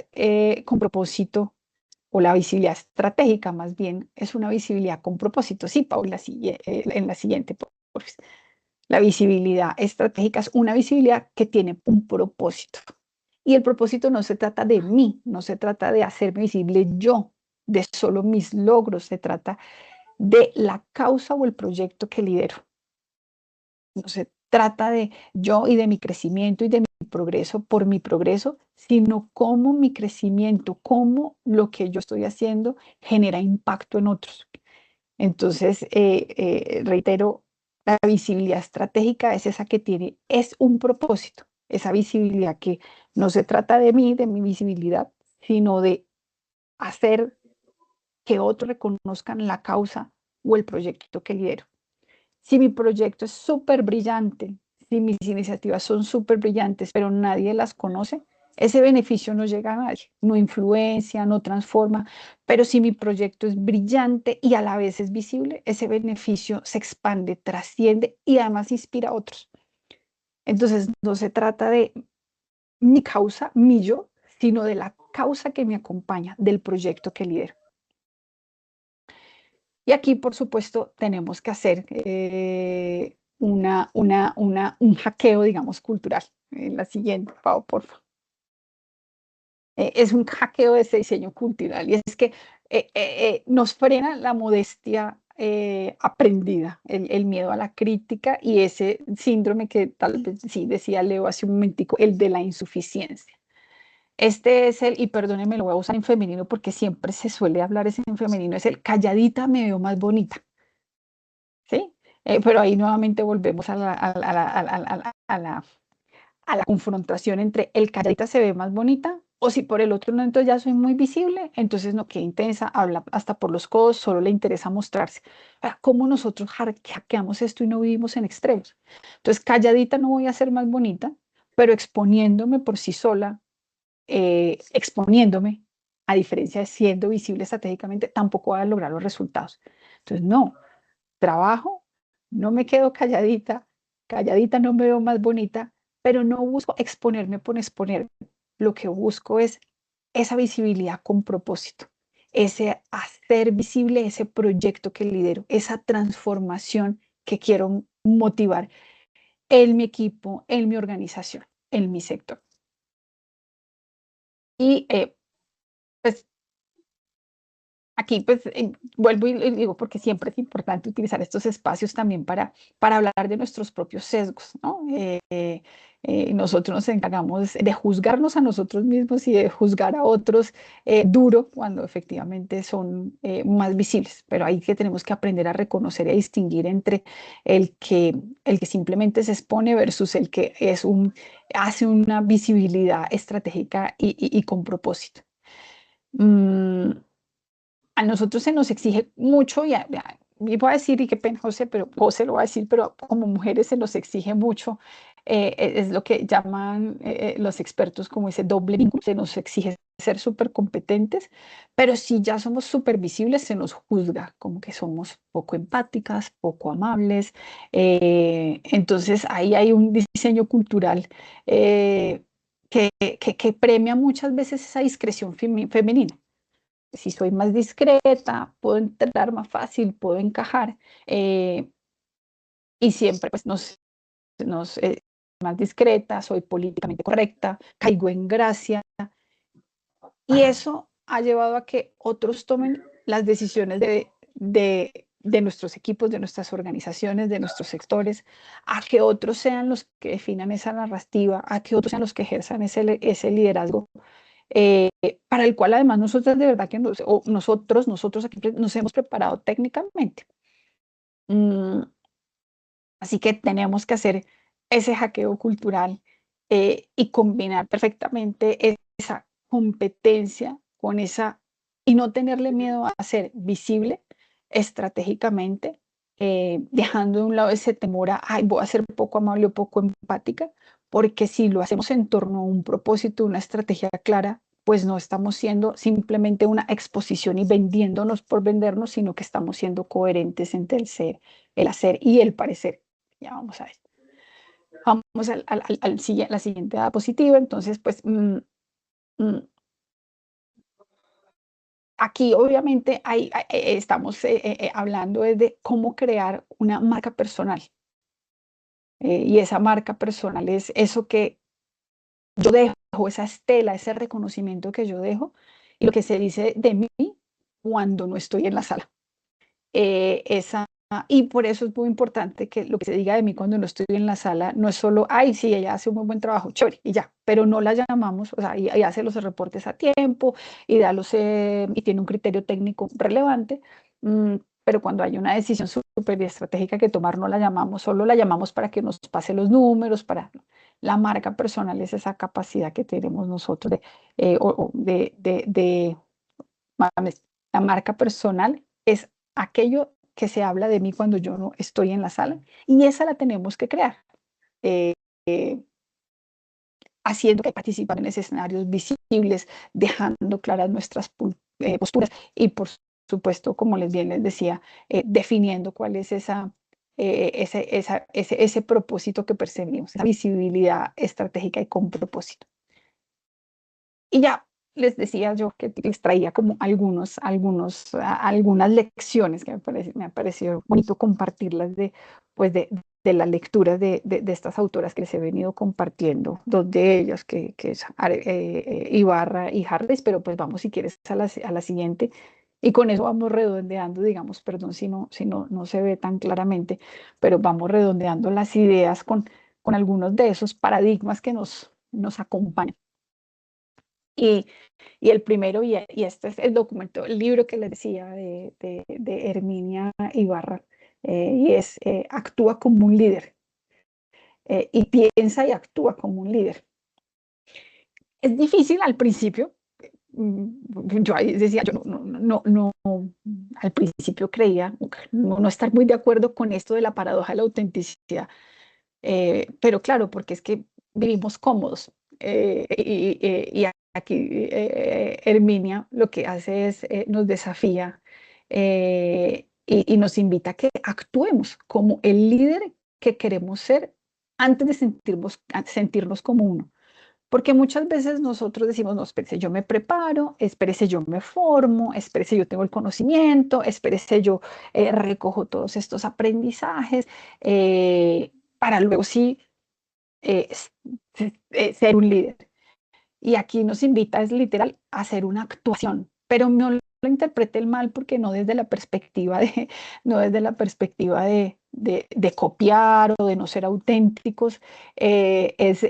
Speaker 1: con propósito, o la visibilidad estratégica más bien, es una visibilidad con propósito. Sí, Paula, en la siguiente, por favor. La visibilidad estratégica es una visibilidad que tiene un propósito. Y el propósito no se trata de mí, no se trata de hacerme visible yo, de solo mis logros, se trata de la causa o el proyecto que lidero. No se trata de yo y de mi crecimiento y de mi progreso por mi progreso, sino cómo mi crecimiento, cómo lo que yo estoy haciendo genera impacto en otros. Entonces, reitero, la visibilidad estratégica es esa que es un propósito, esa visibilidad que no se trata de mí, de mi visibilidad, sino de hacer que otros reconozcan la causa o el proyecto que lidero. Si mi proyecto es súper brillante, si mis iniciativas son súper brillantes, pero nadie las conoce, ese beneficio no llega a nadie, no influencia, no transforma, pero si mi proyecto es brillante y a la vez es visible, ese beneficio se expande, trasciende y además inspira a otros. Entonces, no se trata de mi causa, mi yo, sino de la causa que me acompaña, del proyecto que lidero. Y aquí, por supuesto, tenemos que hacer un hackeo, digamos, cultural. La siguiente, Pau, por favor. Es un hackeo de ese diseño cultural y es que nos frena la modestia aprendida, el miedo a la crítica y ese síndrome que tal vez, sí, decía Leo hace un momentico, el de la insuficiencia. Este es y perdónenme, lo voy a usar en femenino porque siempre se suele hablar ese en femenino, es el calladita me veo más bonita. ¿Sí? Pero ahí nuevamente volvemos a la confrontación entre el calladita se ve más bonita, o si por el otro no, entonces ya soy muy visible, entonces no, qué intensa, habla hasta por los codos, solo le interesa mostrarse. ¿Cómo nosotros hackeamos esto y no vivimos en extremos? Entonces, calladita no voy a ser más bonita, pero exponiéndome por sí sola, exponiéndome, a diferencia de siendo visible estratégicamente, tampoco voy a lograr los resultados. Entonces, no, trabajo, no me quedo calladita, calladita no me veo más bonita, pero no busco exponerme por exponer. Lo que busco es esa visibilidad con propósito, ese hacer visible ese proyecto que lidero, esa transformación que quiero motivar en mi equipo, en mi organización, en mi sector. Y pues aquí, pues, vuelvo y digo, porque siempre es importante utilizar estos espacios también para hablar de nuestros propios sesgos, ¿no? Nosotros nos encargamos de juzgarnos a nosotros mismos y de juzgar a otros duro cuando efectivamente son más visibles, pero ahí que tenemos que aprender a reconocer y a distinguir entre el que, el que simplemente se expone versus el que hace una visibilidad estratégica y con propósito. Mm, a nosotros se nos exige mucho, y voy a decir, y qué pena, José, pero José lo va a decir, pero como mujeres se nos exige mucho, es lo que llaman los expertos como ese doble vínculo, se nos exige ser súper competentes, pero si ya somos súper visibles, se nos juzga como que somos poco empáticas, poco amables. Entonces ahí hay un diseño cultural que premia muchas veces esa discreción femenina. Si soy más discreta, puedo entrar más fácil, puedo encajar, y siempre pues más discreta, soy políticamente correcta, caigo en gracia, y eso ha llevado a que otros tomen las decisiones de nuestros equipos, de nuestras organizaciones, de nuestros sectores, a que otros sean los que definan esa narrativa, a que otros sean los que ejerzan ese liderazgo, para el cual además nosotros de verdad que nosotros aquí nos hemos preparado técnicamente. Mm, Así que tenemos que hacer ese hackeo cultural y combinar perfectamente esa competencia con esa, y no tenerle miedo a ser visible estratégicamente, dejando de un lado ese temor a, ay, voy a ser poco amable o poco empática, porque si lo hacemos en torno a un propósito, una estrategia clara, pues no estamos siendo simplemente una exposición y vendiéndonos por vendernos, sino que estamos siendo coherentes entre el ser, el hacer y el parecer. Ya vamos a ver. Vamos la siguiente diapositiva. Entonces, pues mm, aquí obviamente estamos hablando de cómo crear una marca personal. Y esa marca personal es eso que yo dejo, esa estela, ese reconocimiento que yo dejo y lo que se dice de mí cuando no estoy en la sala. Y por eso es muy importante que lo que se diga de mí cuando no estoy en la sala no es solo, ay, sí, ella hace un muy buen trabajo, chévere, y ya, pero no la llamamos, o sea, y hace los reportes a tiempo y, y tiene un criterio técnico relevante, mm, pero cuando hay una decisión súper estratégica que tomar, no la llamamos, solo la llamamos para que nos pase los números, para la marca personal es esa capacidad que tenemos nosotros mames, la marca personal es aquello que se habla de mí cuando yo no estoy en la sala y esa la tenemos que crear, eh, eh, haciendo que participan en escenarios visibles, dejando claras nuestras posturas y por supuesto, como les decía, definiendo cuál es ese propósito que perseguimos, esa visibilidad estratégica y con propósito. Y ya les decía yo que les traía como algunas lecciones que me ha parecido bonito compartirlas pues de las lecturas de estas autoras que les he venido compartiendo, dos de ellas que es Ibarra y Harris, pero pues vamos si quieres a la siguiente y con eso vamos redondeando, digamos, perdón si no se ve tan claramente, pero vamos redondeando las ideas con algunos de esos paradigmas que nos acompañan. Y, y el primero, y este es el documento, el libro que les decía de Herminia Ibarra, y es Actúa como un líder, y piensa y actúa como un líder. Es difícil al principio, yo ahí decía, yo al principio creía no estar muy de acuerdo con esto de la paradoja de la autenticidad, pero claro, porque es que vivimos cómodos. Y aquí Herminia lo que hace es nos desafía y nos invita a que actuemos como el líder que queremos ser antes de sentirnos como uno. Porque muchas veces nosotros decimos, no, espérese, yo me preparo, espérese, yo me formo, espérese, yo tengo el conocimiento, espérese, yo recojo todos estos aprendizajes para luego sí eh, s- ser un líder. Y aquí nos invita, es literal, a hacer una actuación, pero no lo interprete el mal porque no desde la perspectiva no desde la perspectiva de copiar o de no ser auténticos, es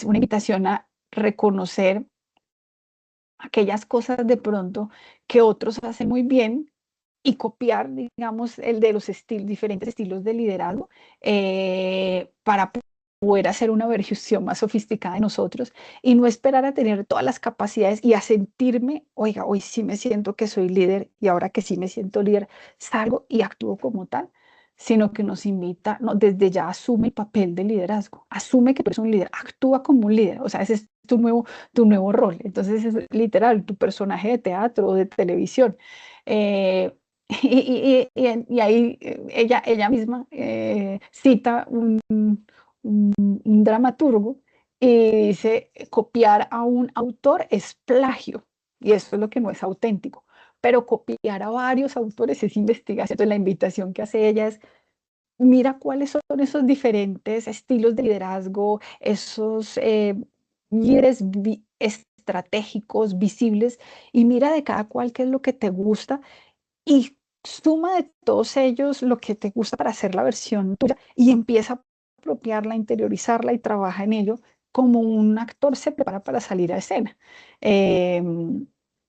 Speaker 1: una invitación a reconocer aquellas cosas de pronto que otros hacen muy bien y copiar, digamos, el de los diferentes estilos de liderazgo para poder hacer una versión más sofisticada de nosotros y no esperar a tener todas las capacidades y a sentirme, oiga, hoy sí me siento que soy líder y ahora que sí me siento líder, salgo y actúo como tal, sino que nos invita, no, desde ya asume el papel de liderazgo, asume que tú eres un líder, actúa como un líder, o sea, ese es tu nuevo rol. Entonces es literal, tu personaje de teatro o de televisión. Eh, y ahí ella misma cita un dramaturgo y dice, copiar a un autor es plagio, y eso es lo que no es auténtico, pero copiar a varios autores es investigación. Entonces la invitación que hace ella es, mira cuáles son esos diferentes estilos de liderazgo, esos líderes estratégicos, visibles, y mira de cada cual qué es lo que te gusta y suma de todos ellos lo que te gusta para hacer la versión tuya y empieza a apropiarla, interiorizarla y trabaja en ello como un actor se prepara para salir a escena. Eh,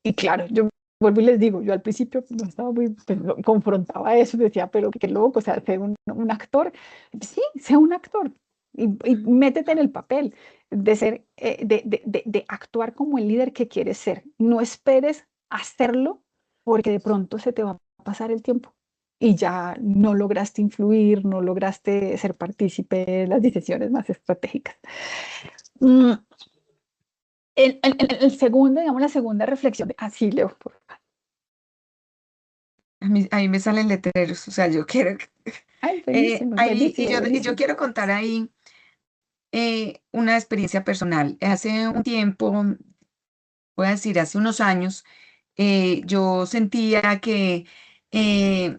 Speaker 1: y claro, yo vuelvo y les digo, yo al principio no estaba muy, pues, confrontaba eso, decía, pero qué loco, o sea, ser un actor, sí, sea un actor. Y métete en el papel de ser, de actuar como el líder que quieres ser. No esperes hacerlo porque de pronto se te va a pasar el tiempo y ya no lograste influir, no lograste ser partícipe de las decisiones más estratégicas. Mm, el segundo, digamos, la segunda reflexión, así Leo, por favor.
Speaker 2: A mí me salen letreros, o sea, yo quiero,
Speaker 1: Ay, buenísimo, buenísimo,
Speaker 2: y yo
Speaker 1: buenísimo.
Speaker 2: quiero contar ahí una experiencia personal. Hace un tiempo, voy a decir, hace unos años, yo sentía que eh,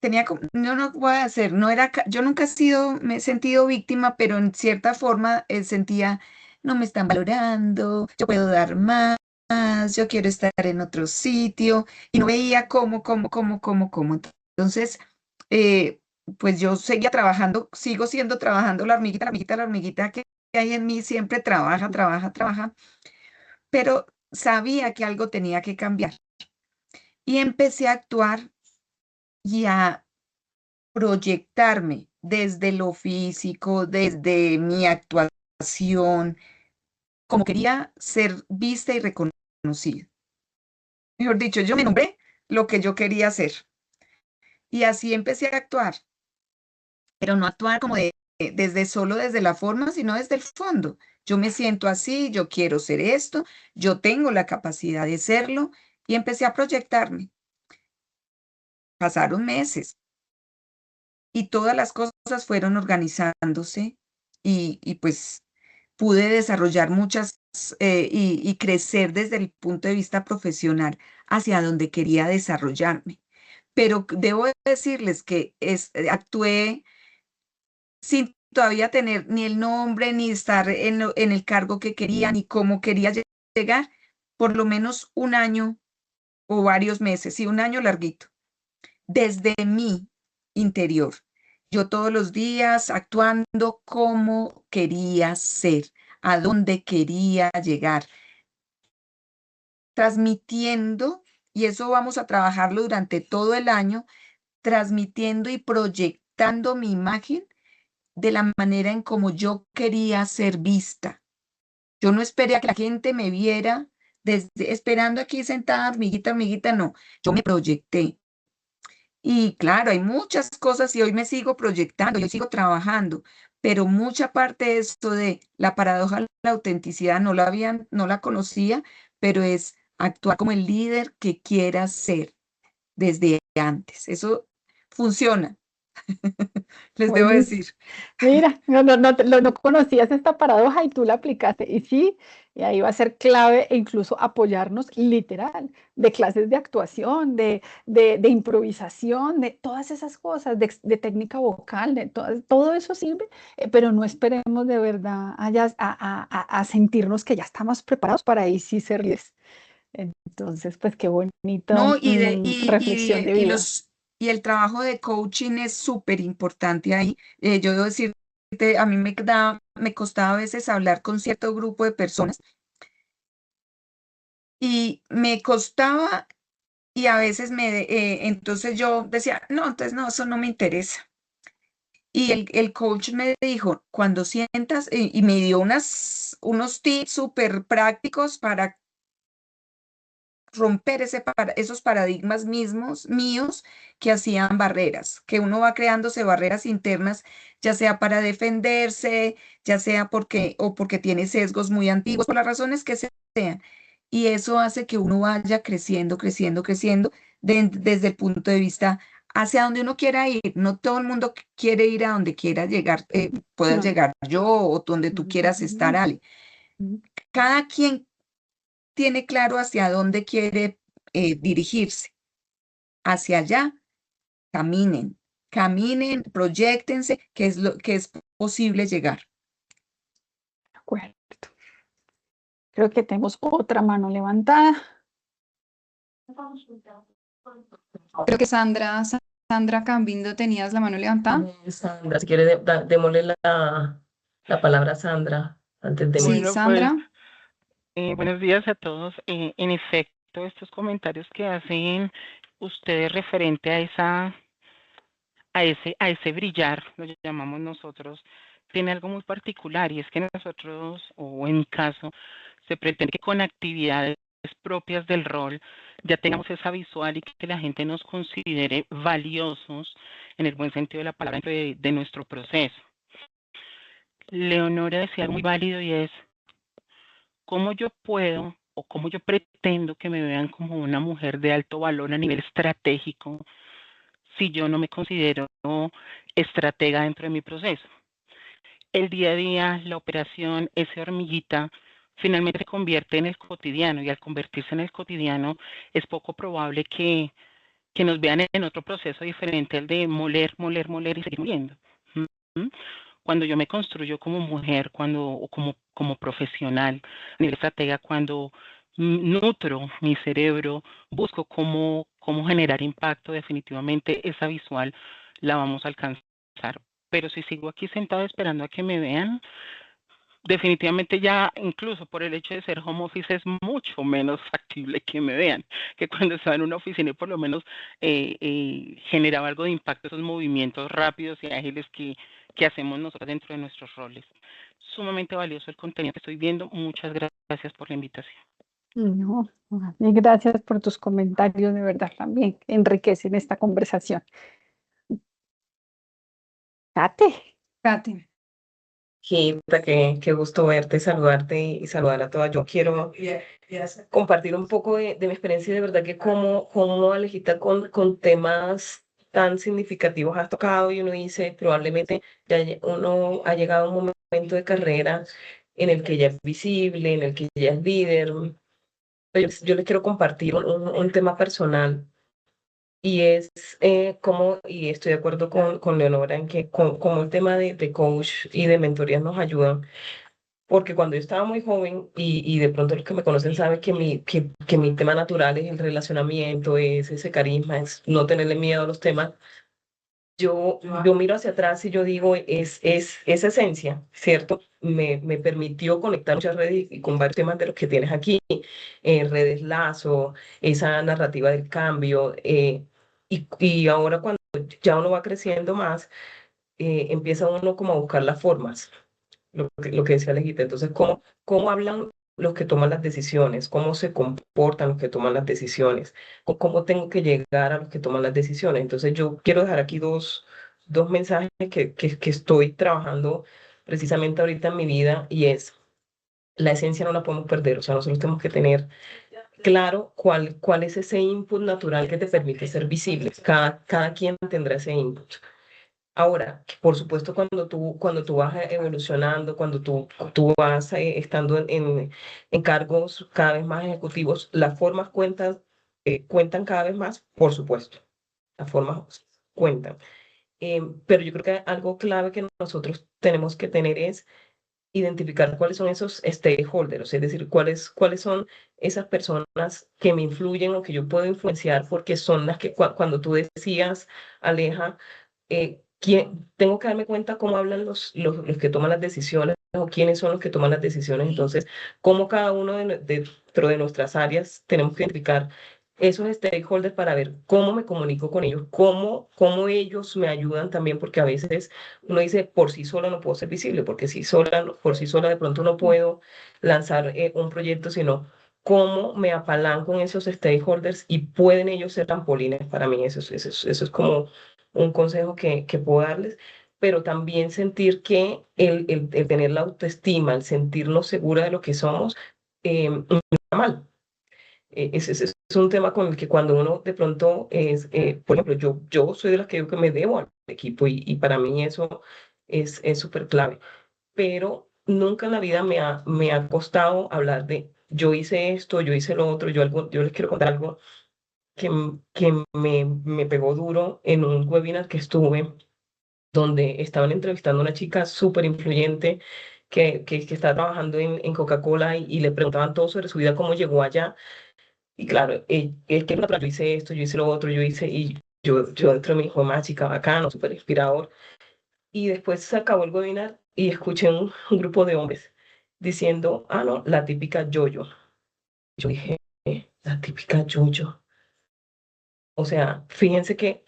Speaker 2: tenía, no, no voy a hacer, no era, yo nunca he sido, me he sentido víctima, pero en cierta forma sentía, no me están valorando, yo puedo dar más, yo quiero estar en otro sitio, y no veía cómo. Entonces, eh, pues yo seguía trabajando, sigo siendo trabajando la hormiguita que hay en mí siempre trabaja, pero sabía que algo tenía que cambiar. Y empecé a actuar y a proyectarme desde lo físico, desde mi actuación, como quería ser vista y reconocida. Mejor dicho, yo me nombré lo que yo quería hacer. Y así empecé a actuar, pero no actuar como desde solo desde la forma, sino desde el fondo. Yo me siento así, yo quiero ser esto, yo tengo la capacidad de serlo y empecé a proyectarme. Pasaron meses y todas las cosas fueron organizándose y pues pude desarrollar muchas y crecer desde el punto de vista profesional hacia donde quería desarrollarme. Pero debo decirles que actué sin todavía tener ni el nombre, ni estar en el cargo que quería, ni cómo quería llegar, por lo menos un año o varios meses, sí, un año larguito, desde mi interior. Yo todos los días actuando como quería ser, a dónde quería llegar, transmitiendo, y eso vamos a trabajarlo durante todo el año, transmitiendo y proyectando mi imagen de la manera en como yo quería ser vista. Yo no esperé a que la gente me viera desde esperando aquí sentada, hormiguita, no. Yo me proyecté. Y claro, hay muchas cosas y hoy me sigo proyectando, yo sigo trabajando, pero mucha parte de esto de la paradoja de la autenticidad no la conocía, pero es actuar como el líder que quieras ser desde antes. Eso funciona, les debo
Speaker 1: Buenísimo.
Speaker 2: decir.
Speaker 1: Mira, no conocías esta paradoja y tú la aplicaste. Y sí, y ahí va a ser clave e incluso apoyarnos literal, de clases de actuación, de improvisación, de todas esas cosas, de técnica vocal, todo eso sirve, pero no esperemos de verdad a sentirnos que ya estamos preparados para ahí sí serles. Entonces, pues qué bonito
Speaker 2: No,
Speaker 1: reflexión de vida.
Speaker 2: y el trabajo de coaching es súper importante ahí. Yo debo decirte, a mí me costaba a veces hablar con cierto grupo de personas y me costaba y a veces entonces yo decía, no, entonces no, eso no me interesa. Y el coach me dijo, cuando sientas, y me dio unos tips súper prácticos para romper esos paradigmas mismos míos que hacían barreras, que uno va creándose barreras internas, ya sea para defenderse, ya sea porque tiene sesgos muy antiguos, por las razones que sean. Y eso hace que uno vaya creciendo, creciendo, creciendo desde el punto de vista hacia donde uno quiera ir. No todo el mundo quiere ir a donde quiera llegar, pueda
Speaker 1: No.
Speaker 2: llegar yo o donde tú quieras estar, Ale. Cada quien tiene claro hacia dónde quiere dirigirse. Hacia allá, caminen, caminen, proyéctense, que es lo que es posible llegar.
Speaker 1: De acuerdo. Creo que tenemos otra mano levantada.
Speaker 3: Creo que Sandra Cambindo, tenías la mano levantada.
Speaker 4: Sandra, si quiere, démosle la palabra a Sandra antes de mí.
Speaker 3: Sí,
Speaker 5: Bueno, pues
Speaker 3: Sandra.
Speaker 5: buenos días a todos. En efecto, estos comentarios que hacen ustedes referente a ese brillar, lo llamamos nosotros, tiene algo muy particular y es que nosotros, o en mi caso, se pretende que con actividades propias del rol ya tengamos esa visual y que la gente nos considere valiosos en el buen sentido de la palabra de nuestro proceso. Leonora decía algo muy válido y es cómo yo puedo o cómo yo pretendo que me vean como una mujer de alto valor a nivel estratégico si yo no me considero estratega dentro de mi proceso. El día a día, la operación, esa hormiguita, finalmente se convierte en el cotidiano y al convertirse en el cotidiano es poco probable que nos vean en otro proceso diferente al de moler, moler, moler y seguir moliendo. ¿Mm? Cuando yo me construyo como mujer, o como profesional, a nivel estratega, cuando nutro mi cerebro, busco cómo generar impacto, definitivamente esa visual la vamos a alcanzar. Pero si sigo aquí sentada esperando a que me vean, definitivamente ya incluso por el hecho de ser home office es mucho menos factible que me vean que cuando estaba en una oficina y por lo menos generaba algo de impacto esos movimientos rápidos y ágiles que hacemos nosotros dentro de nuestros roles. Sumamente valioso el contenido que estoy viendo. Muchas gracias por la invitación.
Speaker 1: No, y gracias por tus comentarios, de verdad también enriquecen esta conversación. Kate,
Speaker 3: Kate.
Speaker 4: Gita, qué gusto verte, saludarte y saludar a todas. Yo quiero compartir un poco de mi experiencia y de verdad que como Alejita con temas tan significativos has tocado y uno dice, probablemente uno ha llegado a un momento de carrera en el que ya es visible, en el que ya es líder. Yo les quiero compartir un tema personal. Y es y estoy de acuerdo con Leonora en que como el tema de coach y de mentorías nos ayudan, porque cuando yo estaba muy joven y de pronto los que me conocen saben que mi tema natural es el relacionamiento, es ese carisma, es no tenerle miedo a los temas, yo miro hacia atrás y yo digo, es esa esencia, ¿cierto? Me permitió conectar muchas redes y con varios temas de los que tienes aquí, redes lazo, esa narrativa del cambio, y ahora cuando ya uno va creciendo más, empieza uno como a buscar las formas, lo que decía Alejita. Entonces, ¿cómo hablan los que toman las decisiones? ¿Cómo se comportan los que toman las decisiones? ¿Cómo tengo que llegar a los que toman las decisiones? Entonces, yo quiero dejar aquí dos mensajes que estoy trabajando precisamente ahorita en mi vida, y es, la esencia no la podemos perder, o sea, nosotros tenemos que tener claro cuál es ese input natural que te permite ser visible. Cada quien tendrá ese input. Ahora, por supuesto, cuando tú vas evolucionando, cuando tú vas estando en cargos cada vez más ejecutivos, las formas cuentan cada vez más, por supuesto, las formas cuentan. Pero yo creo que algo clave que nosotros tenemos que tener es identificar cuáles son esos stakeholders, es decir, cuáles son esas personas que me influyen o que yo puedo influenciar, porque son las que cuando tú decías, Aleja, tengo que darme cuenta cómo hablan los que toman las decisiones o quiénes son los que toman las decisiones. Entonces, cómo cada uno dentro de nuestras áreas tenemos que identificar esos stakeholders para ver cómo me comunico con ellos, cómo ellos me ayudan también, porque a veces uno dice, por sí sola no puedo ser visible, porque por sí sola de pronto no puedo lanzar un proyecto, sino cómo me apalanco en esos stakeholders y pueden ellos ser trampolines para mí. Eso es como un consejo que puedo darles, pero también sentir que el tener la autoestima, el sentirnos segura de lo que somos, no está mal. Ese es un tema con el que cuando uno de pronto por ejemplo, yo soy de las que digo que me debo al equipo, y para mí eso es súper clave, pero nunca en la vida me ha costado hablar de yo hice esto, yo hice lo otro. Yo les quiero contar algo que me pegó duro en un webinar que estuve, donde estaban entrevistando a una chica súper influyente que está trabajando en Coca-Cola, y le preguntaban todo sobre su vida, cómo llegó allá. Y claro, es que yo hice esto, yo hice lo otro, y yo dentro de mi hijo, más chica bacano, súper inspirador. Y después se acabó el webinar y escuché un grupo de hombres diciendo, ah, no, la típica yo-yo. Yo dije, la típica yo-yo. O sea, fíjense que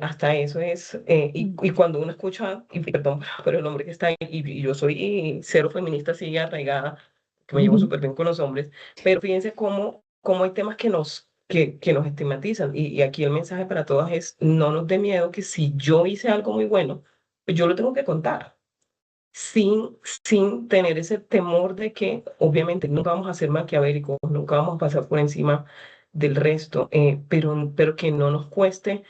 Speaker 4: hasta eso es, y cuando uno escucha, y perdón, pero el hombre que está ahí, y yo soy cero feminista, así arraigada, que me llevo súper bien con los hombres, pero fíjense cómo hay temas que nos estigmatizan, y aquí el mensaje para todas es, no nos dé miedo que si yo hice algo muy bueno, pues yo lo tengo que contar, sin tener ese temor de que obviamente nunca vamos a ser maquiavélicos, nunca vamos a pasar por encima del resto, pero que no nos cueste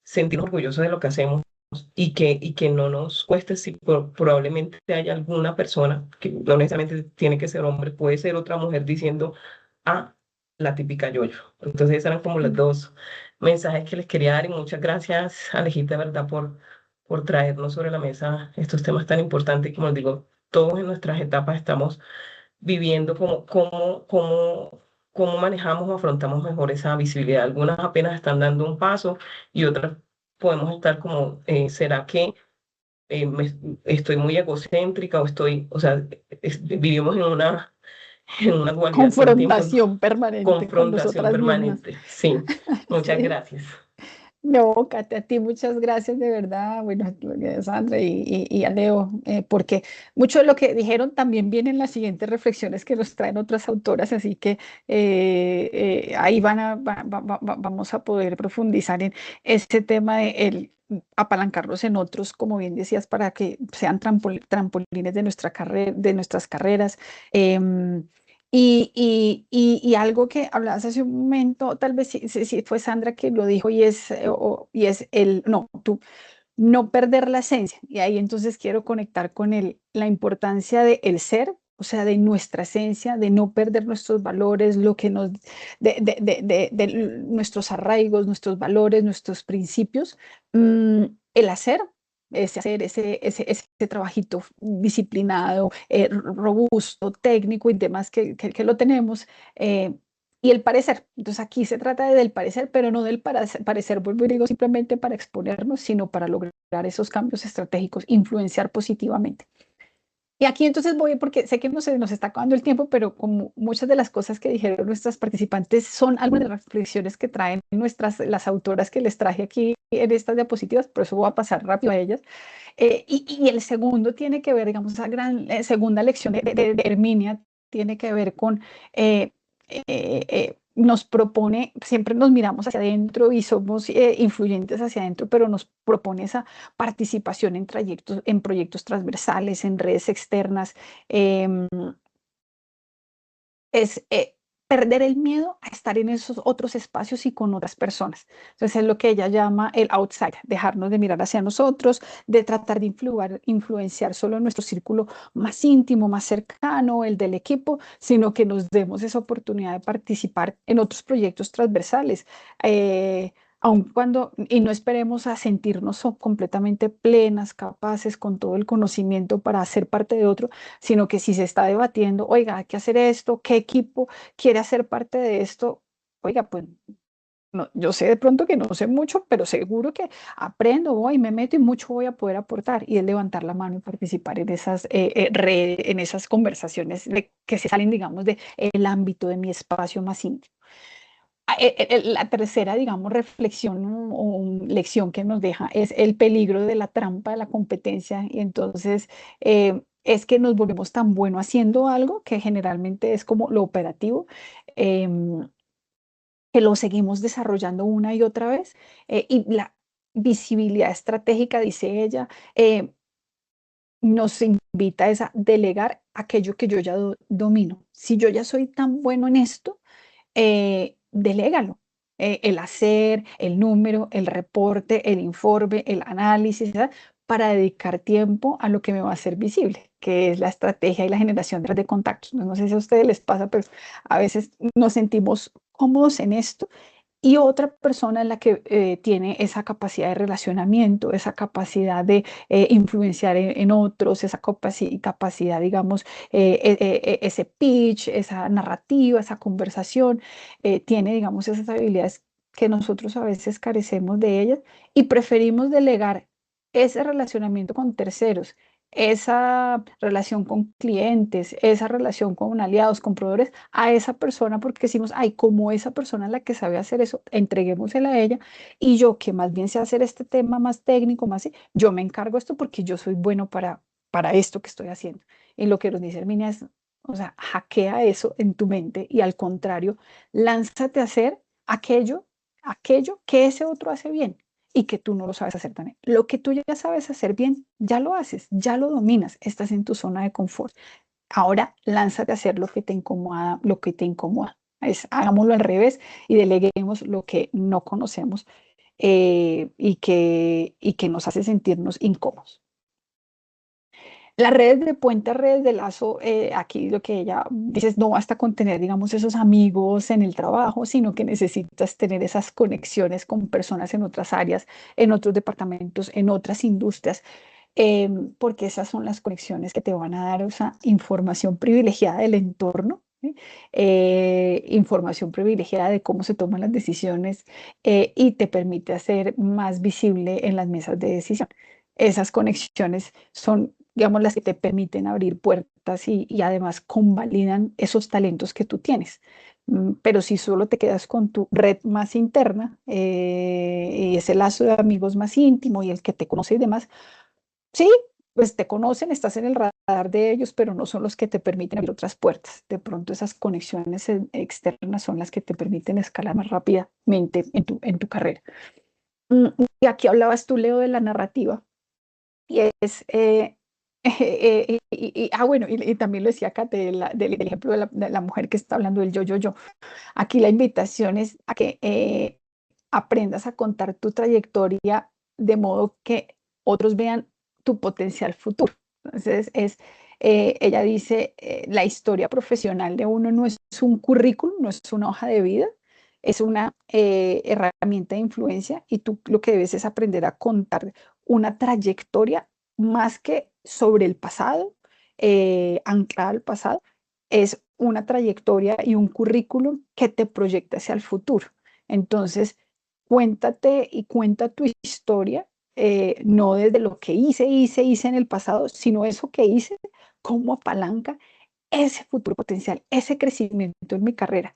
Speaker 4: sentirnos orgullosos de lo que hacemos, y que no nos cueste si probablemente haya alguna persona, que no necesariamente tiene que ser hombre, puede ser otra mujer diciendo, ah, la típica yo-yo. Entonces, esos eran como los dos mensajes que les quería dar, y muchas gracias, Alejita, de verdad, por traernos sobre la mesa estos temas tan importantes. Y como les digo, todos en nuestras etapas estamos viviendo cómo manejamos o afrontamos mejor esa visibilidad. Algunas apenas están dando un paso, y otras podemos estar como, ¿será que estoy muy egocéntrica, o sea, vivimos en una dualidad todo el tiempo,
Speaker 1: Confrontación permanente con
Speaker 4: confrontación
Speaker 1: nosotras mismas.
Speaker 4: permanente? Sí, muchas
Speaker 1: Sí.
Speaker 4: gracias.
Speaker 1: No, Kate, a ti muchas gracias de verdad, bueno, Sandra y a Leo, porque mucho de lo que dijeron también viene en las siguientes reflexiones que nos traen otras autoras, así que ahí vamos a poder profundizar en este tema de el apalancarnos en otros, como bien decías, para que sean trampolines de nuestra carrera, de nuestras carreras. Y algo que hablabas hace un momento, tal vez sí fue Sandra que lo dijo, y es no, tú, no perder la esencia. Y ahí entonces quiero conectar con la importancia de el ser, o sea, de nuestra esencia, de no perder nuestros valores, lo que de nuestros arraigos, nuestros valores, nuestros principios, el hacer ese trabajito disciplinado, robusto, técnico y demás que lo tenemos. Y el parecer. Entonces aquí se trata del parecer, pero no del parecer, vuelvo y digo, simplemente para exponernos, sino para lograr esos cambios estratégicos, influenciar positivamente. Y aquí entonces voy, porque sé que no se nos está acabando el tiempo, pero como muchas de las cosas que dijeron nuestras participantes son algunas de las reflexiones que traen las autoras que les traje aquí en estas diapositivas, por eso voy a pasar rápido a ellas. Y el segundo tiene que ver, digamos, esa gran segunda lección de Herminia tiene que ver con nos propone, siempre nos miramos hacia adentro y somos influyentes hacia adentro, pero nos propone esa participación en proyectos transversales, en redes externas. em, es perder el miedo a estar en esos otros espacios y con otras personas. Entonces es lo que ella llama el outside, dejarnos de mirar hacia nosotros, de tratar de influenciar solo nuestro círculo más íntimo, más cercano, el del equipo, sino que nos demos esa oportunidad de participar en otros proyectos transversales. Aun cuando, y no esperemos a sentirnos completamente plenas, capaces, con todo el conocimiento para ser parte de otro, sino que si se está debatiendo, oiga, hay que hacer esto, ¿qué equipo quiere hacer parte de esto? Oiga, pues no, yo sé de pronto que no sé mucho, pero seguro que aprendo, voy, me meto y mucho voy a poder aportar. Y es levantar la mano y participar en esas, en esas conversaciones que se salen, digamos, del ámbito de mi espacio más íntimo. La tercera, digamos, reflexión o lección que nos deja es el peligro de la trampa de la competencia. Y entonces es que nos volvemos tan buenos haciendo algo que generalmente es como lo operativo, em, que lo seguimos desarrollando una y otra vez. Y la visibilidad estratégica, dice ella, nos invita a delegar aquello que yo ya domino. Si yo ya soy tan bueno en esto, delégalo. El hacer, el número, el reporte, el informe, el análisis, ¿verdad? Para dedicar tiempo a lo que me va a ser visible, que es la estrategia y la generación de contactos. No sé si a ustedes les pasa, pero a veces nos sentimos cómodos en esto y otra persona es la que tiene esa capacidad de relacionamiento, esa capacidad de influenciar en otros, esa capacidad, digamos, ese pitch, esa narrativa, esa conversación, tiene, digamos, esas habilidades que nosotros a veces carecemos de ellas y preferimos delegar ese relacionamiento con terceros, esa relación con clientes, esa relación con aliados, con proveedores, a esa persona porque decimos, ay, como esa persona es la que sabe hacer eso, entreguémosela a ella y yo que más bien sé hacer este tema más técnico, más, yo me encargo esto porque yo soy bueno para esto que estoy haciendo. Y lo que nos dice Herminia es, o sea, hackea eso en tu mente y al contrario, lánzate a hacer aquello que ese otro hace bien y que tú no lo sabes hacer también. Lo que tú ya sabes hacer bien, ya lo haces, ya lo dominas, estás en tu zona de confort. Ahora lánzate a hacer lo que te incomoda, lo que te incomoda. Hagámoslo al revés y deleguemos lo que no conocemos y que nos hace sentirnos incómodos. Las redes de puente, redes de lazo, aquí lo que ella dice es no basta con tener, digamos, esos amigos en el trabajo, sino que necesitas tener esas conexiones con personas en otras áreas, en otros departamentos, en otras industrias, porque esas son las conexiones que te van a dar esa información privilegiada del entorno, ¿sí? Información privilegiada de cómo se toman las decisiones y te permite hacer más visible en las mesas de decisión. Esas conexiones son, digamos, las que te permiten abrir puertas y además convalidan esos talentos que tú tienes. Pero si solo te quedas con tu red más interna y ese lazo de amigos más íntimo y el que te conoce y demás, sí, pues te conocen, estás en el radar de ellos, pero no son los que te permiten abrir otras puertas. De pronto esas conexiones externas son las que te permiten escalar más rápidamente en tu carrera. Y aquí hablabas tú, Leo, de la narrativa. Y es, bueno, y también lo decía acá del ejemplo de la mujer que está hablando del yo, yo, yo. Aquí la invitación es a que aprendas a contar tu trayectoria de modo que otros vean tu potencial futuro. Entonces, ella dice, la historia profesional de uno no es un currículum, no es una hoja de vida, es una herramienta de influencia y tú lo que debes es aprender a contar una trayectoria más que sobre el pasado, anclada al pasado, es una trayectoria y un currículum que te proyecta hacia el futuro. Entonces, cuéntate y cuenta tu historia, no desde lo que hice en el pasado, sino eso que hice, cómo apalanca ese futuro potencial, ese crecimiento en mi carrera.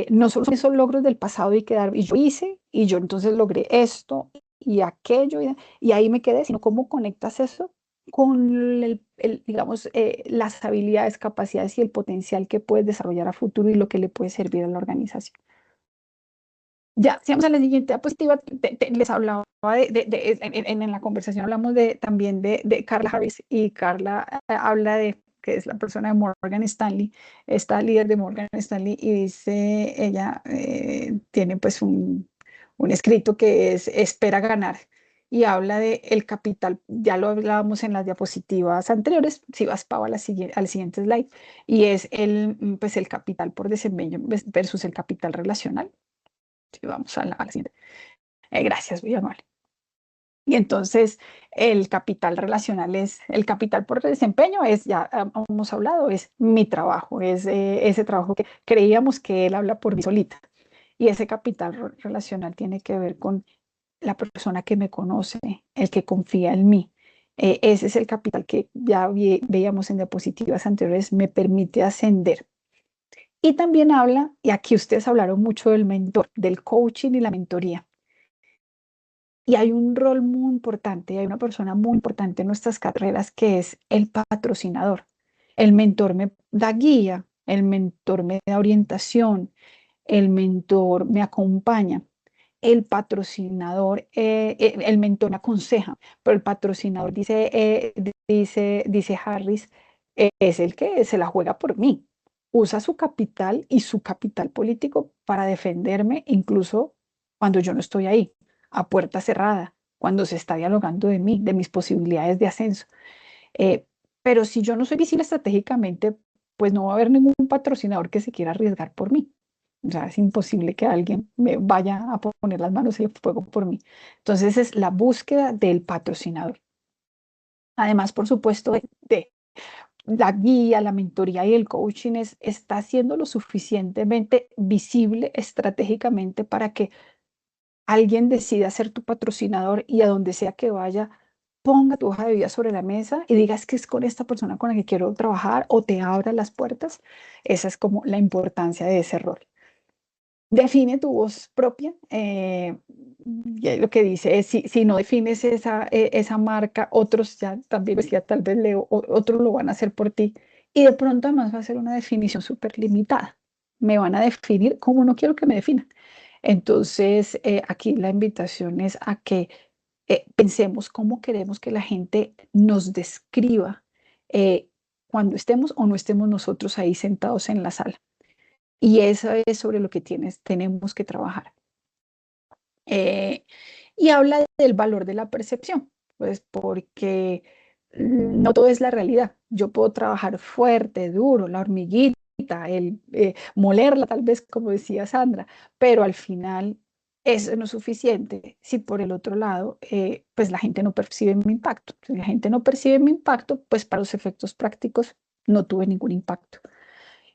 Speaker 1: No solo son esos logros del pasado y quedar, y yo hice, y yo entonces logré esto y aquello, y ahí me quedé, sino cómo conectas eso con digamos, las habilidades, capacidades y el potencial que puedes desarrollar a futuro y lo que le puede servir a la organización. Ya, si vamos a la siguiente diapositiva, les hablaba en la conversación hablamos también de Carla Harris, y Carla habla que es la persona de Morgan Stanley, esta líder de Morgan Stanley, y dice, ella tiene pues un escrito que es Espera ganar, y habla de el capital, ya lo hablábamos en las diapositivas anteriores, si vas, Pau, al siguiente slide, y es pues el capital por desempeño versus el capital relacional. Sí, vamos a la siguiente. Gracias, muy amable. Y entonces el capital relacional el capital por desempeño ya hemos hablado, es mi trabajo, es ese trabajo que creíamos que él habla por mí solita. Y ese capital relacional tiene que ver con la persona que me conoce, el que confía en mí. Ese es el capital que ya veíamos en diapositivas anteriores, me permite ascender. Y también habla, y aquí ustedes hablaron mucho del mentor, del coaching y la mentoría. Y hay un rol muy importante, hay una persona muy importante en nuestras carreras que es el patrocinador. El mentor me da guía, el mentor me da orientación, el mentor me acompaña. El patrocinador, el mentor me aconseja, pero el patrocinador dice Harris, es el que se la juega por mí. Usa su capital y su capital político para defenderme, incluso cuando yo no estoy ahí, a puerta cerrada, cuando se está dialogando de mí, de mis posibilidades de ascenso. Eh, pero si yo no soy visible estratégicamente, pues no va a haber ningún patrocinador que se quiera arriesgar por mí. O sea, es imposible que alguien me vaya a poner las manos en el fuego por mí. Entonces es la búsqueda del patrocinador. Además, por supuesto, de la guía, la mentoría y el coaching está siendo lo suficientemente visible estratégicamente para que alguien decida ser tu patrocinador y a donde sea que vaya, ponga tu hoja de vida sobre la mesa y digas que es con esta persona con la que quiero trabajar o te abra las puertas. Esa es como la importancia de ese rol. Define tu voz propia. Y ahí lo que dice es, si no defines esa marca, otros ya también decía, tal vez otros lo van a hacer por ti. Y de pronto además va a ser una definición súper limitada. Me van a definir como no quiero que me definan. Entonces, aquí la invitación es a que pensemos cómo queremos que la gente nos describa cuando estemos o no estemos nosotros ahí sentados en la sala. Y eso es sobre lo que tenemos que trabajar. Y habla del valor de la percepción, pues porque no todo es la realidad. Yo puedo trabajar fuerte, duro, la hormiguita, molerla tal vez, como decía Sandra, pero al final eso no es suficiente si por el otro lado, pues la gente no percibe mi impacto. Si la gente no percibe mi impacto, pues para los efectos prácticos no tuve ningún impacto.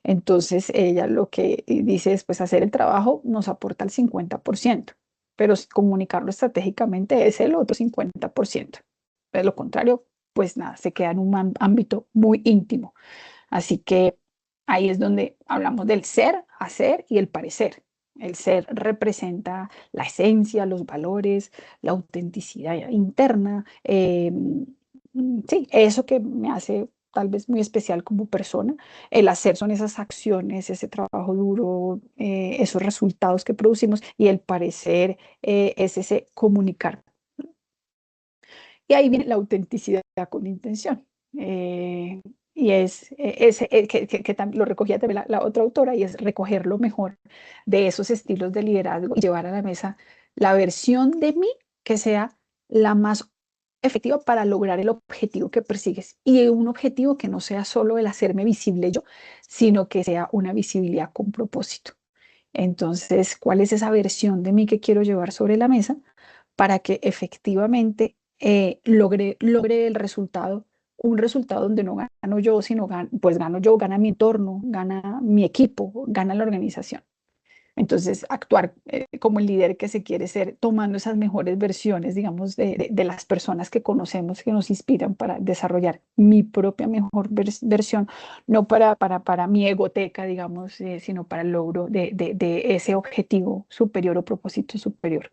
Speaker 1: Entonces, ella lo que dice es, pues hacer el trabajo nos aporta el 50%, pero comunicarlo estratégicamente es el otro 50%. De lo contrario, pues nada, se queda en un ámbito muy íntimo. Así que ahí es donde hablamos del ser, hacer y el parecer. El ser representa la esencia, los valores, la autenticidad interna. Sí, eso que me hace tal vez muy especial como persona. El hacer son esas acciones, ese trabajo duro, esos resultados que producimos, y el parecer es ese comunicar. Y ahí viene la autenticidad con intención. Y que también lo recogía también la otra autora, y es recoger lo mejor de esos estilos de liderazgo y llevar a la mesa la versión de mí que sea la más efectiva para lograr el objetivo que persigues. Y un objetivo que no sea solo el hacerme visible yo, sino que sea una visibilidad con propósito. Entonces, ¿cuál es esa versión de mí que quiero llevar sobre la mesa para que efectivamente logre el resultado, un resultado donde no gano yo, sino pues gano yo, gana mi entorno, gana mi equipo, gana la organización? Entonces, actuar como el líder que se quiere ser, tomando esas mejores versiones, digamos, de las personas que conocemos, que nos inspiran para desarrollar mi propia mejor versión, no para mi egoteca, digamos, sino para el logro de ese objetivo superior o propósito superior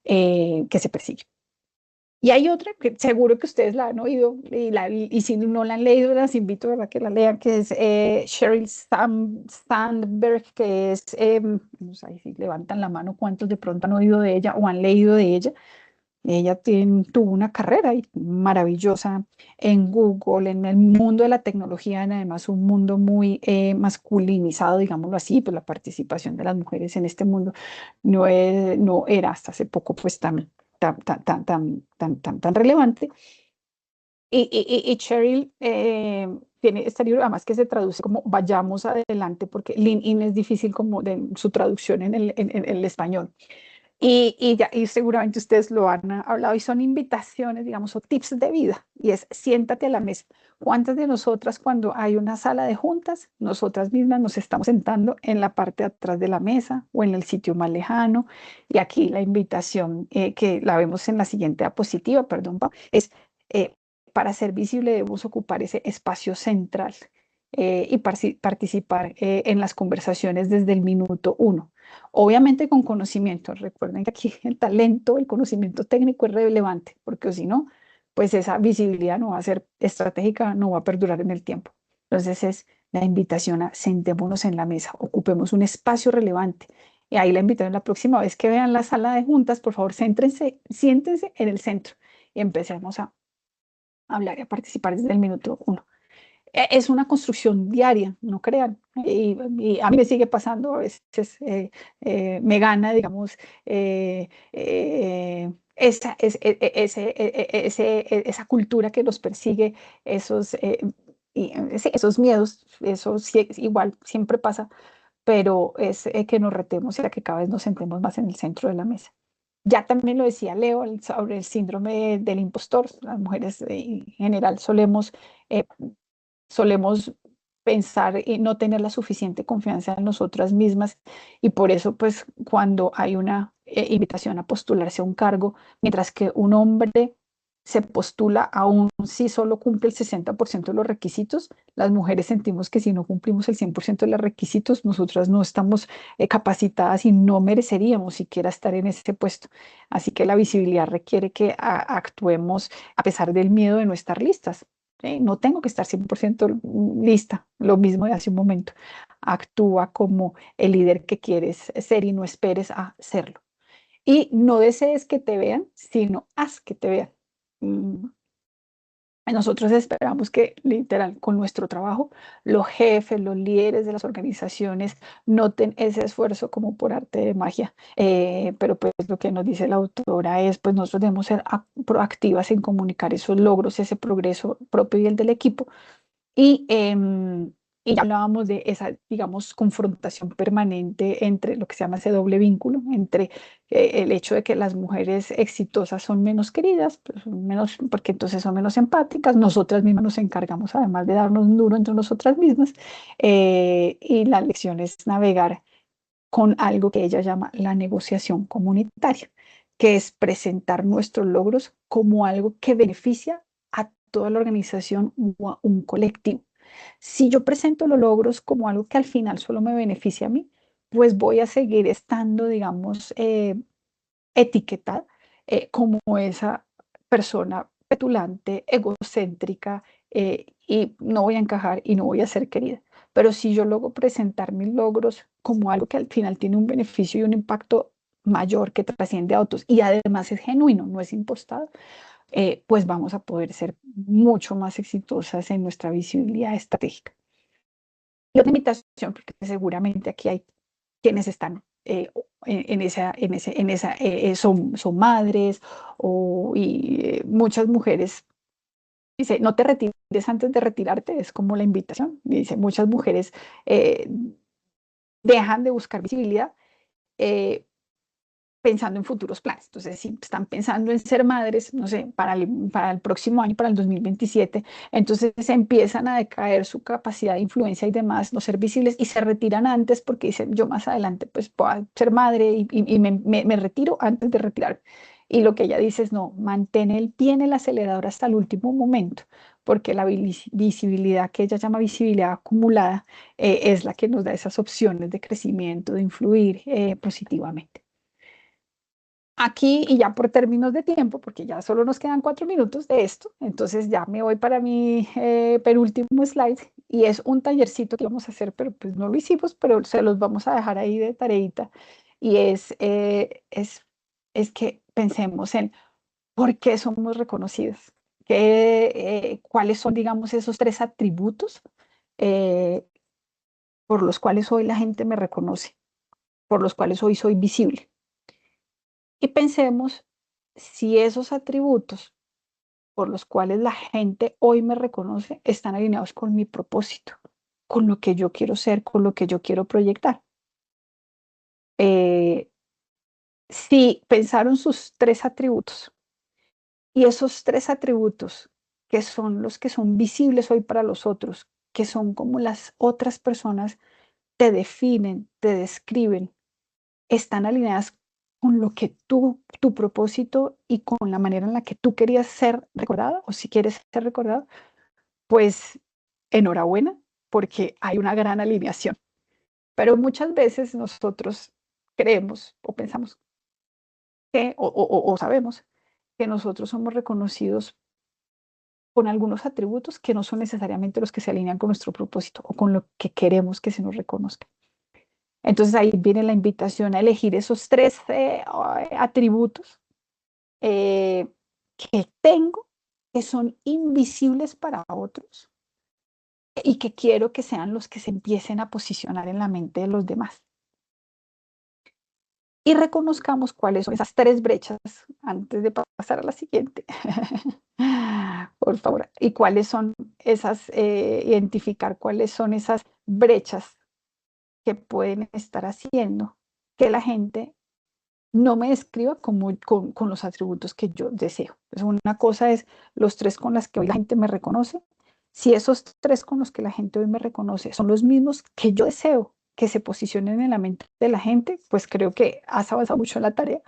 Speaker 1: que se persigue. Y hay otra que seguro que ustedes la han oído y si no la han leído, las invito, ¿verdad?, que la lean, que es Sheryl Sandberg, que es, no sé si levantan la mano cuántos de pronto han oído de ella o han leído de ella. Ella tuvo una carrera maravillosa en Google, en el mundo de la tecnología, además un mundo muy masculinizado, digámoslo así, pues la participación de las mujeres en este mundo no era hasta hace poco pues tan relevante. Y Cheryl tiene este libro, además que se traduce como Vayamos adelante, porque Lean In es difícil como de su traducción en el español. Y seguramente ustedes lo han hablado y son invitaciones, digamos, o tips de vida. Y es siéntate a la mesa. ¿Cuántas de nosotras cuando hay una sala de juntas, nosotras mismas nos estamos sentando en la parte de atrás de la mesa o en el sitio más lejano? Y aquí la invitación que la vemos en la siguiente diapositiva, perdón, Pau, es eh, para ser visible debemos ocupar ese espacio central y participar en las conversaciones desde el minuto uno. Obviamente con conocimiento. Recuerden que aquí el talento, el conocimiento técnico es relevante, porque si no, pues esa visibilidad no va a ser estratégica, no va a perdurar en el tiempo. Entonces es la invitación a sentémonos en la mesa, ocupemos un espacio relevante. Y ahí la invitación la próxima vez que vean la sala de juntas, por favor, siéntense en el centro y empecemos a hablar y a participar desde el minuto uno. Es una construcción diaria, no crean. Y a mí me sigue pasando, a veces me gana, digamos, esa cultura que nos persigue, esos miedos, eso sí, igual siempre pasa, pero es que nos retemos y a que cada vez nos sentemos más en el centro de la mesa. Ya también lo decía Leo sobre el síndrome del impostor. Las mujeres en general eh, solemos pensar y no tener la suficiente confianza en nosotras mismas y por eso pues cuando hay una invitación a postularse a un cargo, mientras que un hombre se postula aún si solo cumple el 60% de los requisitos, las mujeres sentimos que si no cumplimos el 100% de los requisitos, nosotras no estamos capacitadas y no mereceríamos siquiera estar en ese puesto. Así que la visibilidad requiere que actuemos a pesar del miedo de no estar listas. No tengo que estar 100% lista, lo mismo de hace un momento. Actúa como el líder que quieres ser y no esperes a serlo. Y no desees que te vean, sino haz que te vean. Mm, Nosotros esperamos que, literal, con nuestro trabajo, los jefes, los líderes de las organizaciones noten ese esfuerzo como por arte de magia. Pero pues lo que nos dice la autora es, pues nosotros debemos ser proactivas en comunicar esos logros, ese progreso propio y el del equipo, y ya hablábamos de esa, digamos, confrontación permanente entre lo que se llama ese doble vínculo, entre el hecho de que las mujeres exitosas son menos queridas, pues son menos, porque entonces son menos empáticas, nosotras mismas nos encargamos además de darnos un duro entre nosotras mismas, y la lección es navegar con algo que ella llama la negociación comunitaria, que es presentar nuestros logros como algo que beneficia a toda la organización o a un colectivo. Si yo presento los logros como algo que al final solo me beneficia a mí, pues voy a seguir estando, digamos, etiquetada como esa persona petulante, egocéntrica, y no voy a encajar y no voy a ser querida. Pero si yo logro presentar mis logros como algo que al final tiene un beneficio y un impacto mayor que trasciende a otros y además es genuino, no es impostado, pues vamos a poder ser mucho más exitosas en nuestra visibilidad estratégica. Y otra invitación, porque seguramente aquí hay quienes están son madres y muchas mujeres. Dice, no te retires antes de retirarte, es como la invitación. Dice, muchas mujeres eh, dejan de buscar visibilidad eh, pensando en futuros planes. Entonces, si están pensando en ser madres, no sé, para el próximo año, para el 2027, entonces empiezan a decaer su capacidad de influencia y demás, no ser visibles y se retiran antes porque dicen, yo más adelante pues puedo ser madre y me retiro antes de retirarme. Y lo que ella dice es, no, mantén el pie en el acelerador hasta el último momento, porque la visibilidad que ella llama visibilidad acumulada es la que nos da esas opciones de crecimiento, de influir positivamente. aquí, y ya por términos de tiempo, porque ya solo nos quedan 4 minutos de esto, entonces ya me voy para mi penúltimo slide, y es un tallercito que vamos a hacer, pero pues no lo hicimos, pero se los vamos a dejar ahí de tareita, y es que pensemos en por qué somos reconocidos, cuáles son, digamos, esos 3 atributos eh, por los cuales hoy la gente me reconoce, por los cuales hoy soy visible. Y pensemos si esos atributos por los cuales la gente hoy me reconoce están alineados con mi propósito, con lo que yo quiero ser, con lo que yo quiero proyectar. Eh, si pensaron sus 3 atributos y esos 3 atributos que son los que son visibles hoy para los otros, que son como las otras personas te definen, te describen, están alineadas con lo que tu propósito y con la manera en la que tú querías ser recordado, o si quieres ser recordado, pues enhorabuena, porque hay una gran alineación. Pero muchas veces nosotros creemos o pensamos que, o sabemos que nosotros somos reconocidos con algunos atributos que no son necesariamente los que se alinean con nuestro propósito o con lo que queremos que se nos reconozca. Entonces ahí viene la invitación a elegir esos 3 atributos que tengo, que son invisibles para otros y que quiero que sean los que se empiecen a posicionar en la mente de los demás. Y reconozcamos cuáles son esas 3 brechas antes de pasar a la siguiente. Por favor. Y cuáles son esas, identificar cuáles son esas brechas que pueden estar haciendo que la gente no me describa con los atributos que yo deseo. Entonces, una cosa es los 3 con las que hoy la gente me reconoce. Si esos 3 con los que la gente hoy me reconoce son los mismos que yo deseo que se posicionen en la mente de la gente, pues creo que has avanzado mucho en la tarea.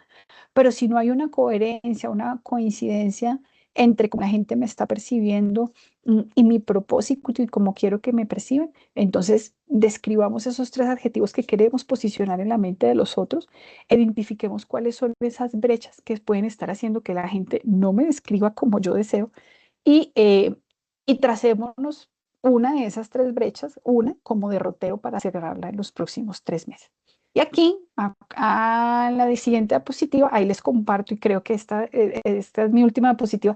Speaker 1: Pero si no hay una coherencia, una coincidencia entre cómo la gente me está percibiendo y mi propósito y cómo quiero que me perciban, entonces describamos esos 3 adjetivos que queremos posicionar en la mente de los otros, identifiquemos cuáles son esas brechas que pueden estar haciendo que la gente no me describa como yo deseo y, tracémonos una de esas 3 brechas, una como derrotero para cerrarla en los próximos 3 meses. Y aquí, a la siguiente diapositiva, ahí les comparto, y creo que esta es mi última diapositiva.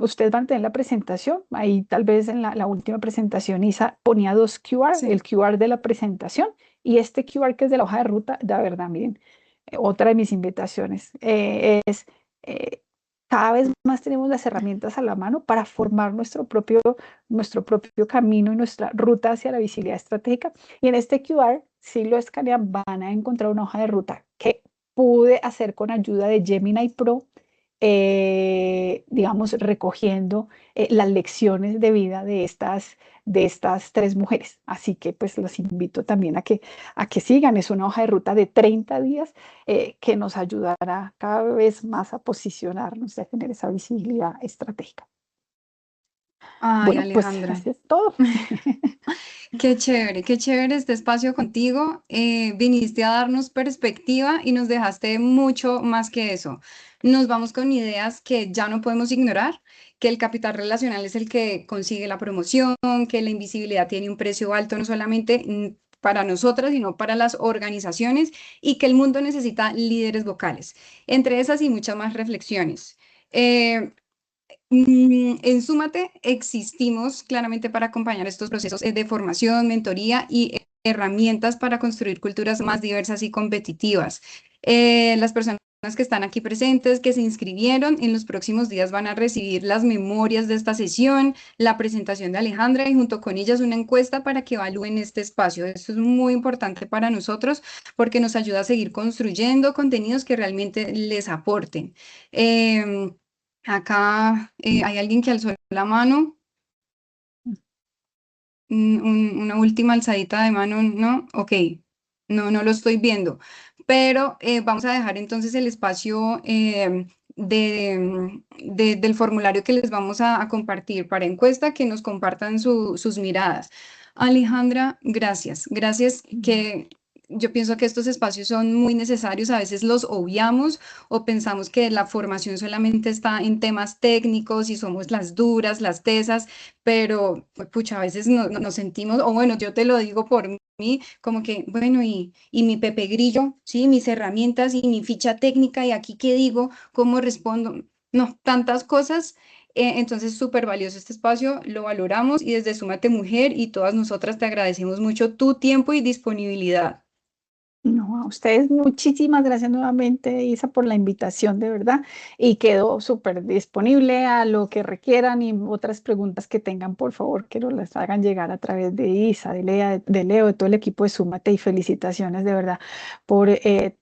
Speaker 1: Ustedes van a tener la presentación, ahí tal vez en la última presentación Isa ponía 2 QR,
Speaker 3: Sí.
Speaker 1: el QR de la presentación y este QR que es de la hoja de ruta, de verdad, miren, otra de mis invitaciones es cada vez más tenemos las herramientas a la mano para formar nuestro propio camino y nuestra ruta hacia la visibilidad estratégica. Y en este QR, si lo escanean, van a encontrar una hoja de ruta que pude hacer con ayuda de Gemini Pro, digamos, recogiendo las lecciones de vida de estas 3 mujeres. Así que pues los invito también a que sigan. Es una hoja de ruta de 30 días que nos ayudará cada vez más a posicionarnos y a tener esa visibilidad estratégica.
Speaker 3: Ay,
Speaker 1: Bueno, pues
Speaker 3: Alejandra,
Speaker 1: así es todo.
Speaker 3: qué chévere este espacio contigo. Viniste a darnos perspectiva y nos dejaste mucho más que eso. Nos vamos con ideas que ya no podemos ignorar, que el capital relacional es el que consigue la promoción, que la invisibilidad tiene un precio alto no solamente para nosotras, sino para las organizaciones y que el mundo necesita líderes vocales. Entre esas y muchas más reflexiones. En Súmate existimos claramente para acompañar estos procesos de formación, mentoría y herramientas para construir culturas más diversas y competitivas. Las personas que están aquí presentes, que se inscribieron, en los próximos días van a recibir las memorias de esta sesión, la presentación de Alejandra y junto con ellas una encuesta para que evalúen este espacio. Esto es muy importante para nosotros porque nos ayuda a seguir construyendo contenidos que realmente les aporten. Acá hay alguien que alzó la mano. Una última alzadita de mano, ¿no? Ok, no lo estoy viendo. Pero vamos a dejar entonces el espacio del formulario que les vamos a compartir para encuesta, que nos compartan sus miradas. Alejandra, gracias. Gracias que yo pienso que estos espacios son muy necesarios, a veces los obviamos o pensamos que la formación solamente está en temas técnicos y somos las duras, las tesas, pero pucha, a veces nos sentimos, o bueno, yo te lo digo por mí, como que, bueno, y mi Pepe Grillo, ¿sí? Mis herramientas y mi ficha técnica, y aquí qué digo, cómo respondo, no, tantas cosas. Entonces, súper valioso este espacio, lo valoramos y desde Súmate Mujer y todas nosotras te agradecemos mucho tu tiempo y disponibilidad.
Speaker 1: No, a ustedes muchísimas gracias nuevamente, Isa, por la invitación, de verdad. Y quedo súper disponible a lo que requieran y otras preguntas que tengan, por favor, que nos las hagan llegar a través de Isa, de Lea, de Leo, de todo el equipo de Súmate. Y felicitaciones de verdad por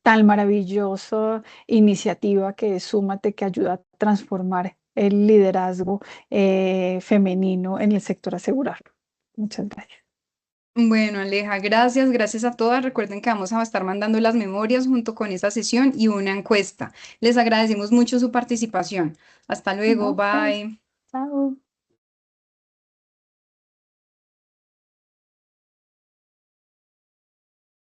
Speaker 1: tan maravillosa iniciativa que es Súmate, que ayuda a transformar el liderazgo femenino en el sector asegurado. Muchas gracias.
Speaker 3: Bueno, Aleja, gracias, gracias a todas. Recuerden que vamos a estar mandando las memorias junto con esta sesión y una encuesta. Les agradecemos mucho su participación. Hasta
Speaker 1: No,
Speaker 3: luego,
Speaker 1: ustedes.
Speaker 3: bye.
Speaker 1: Chao.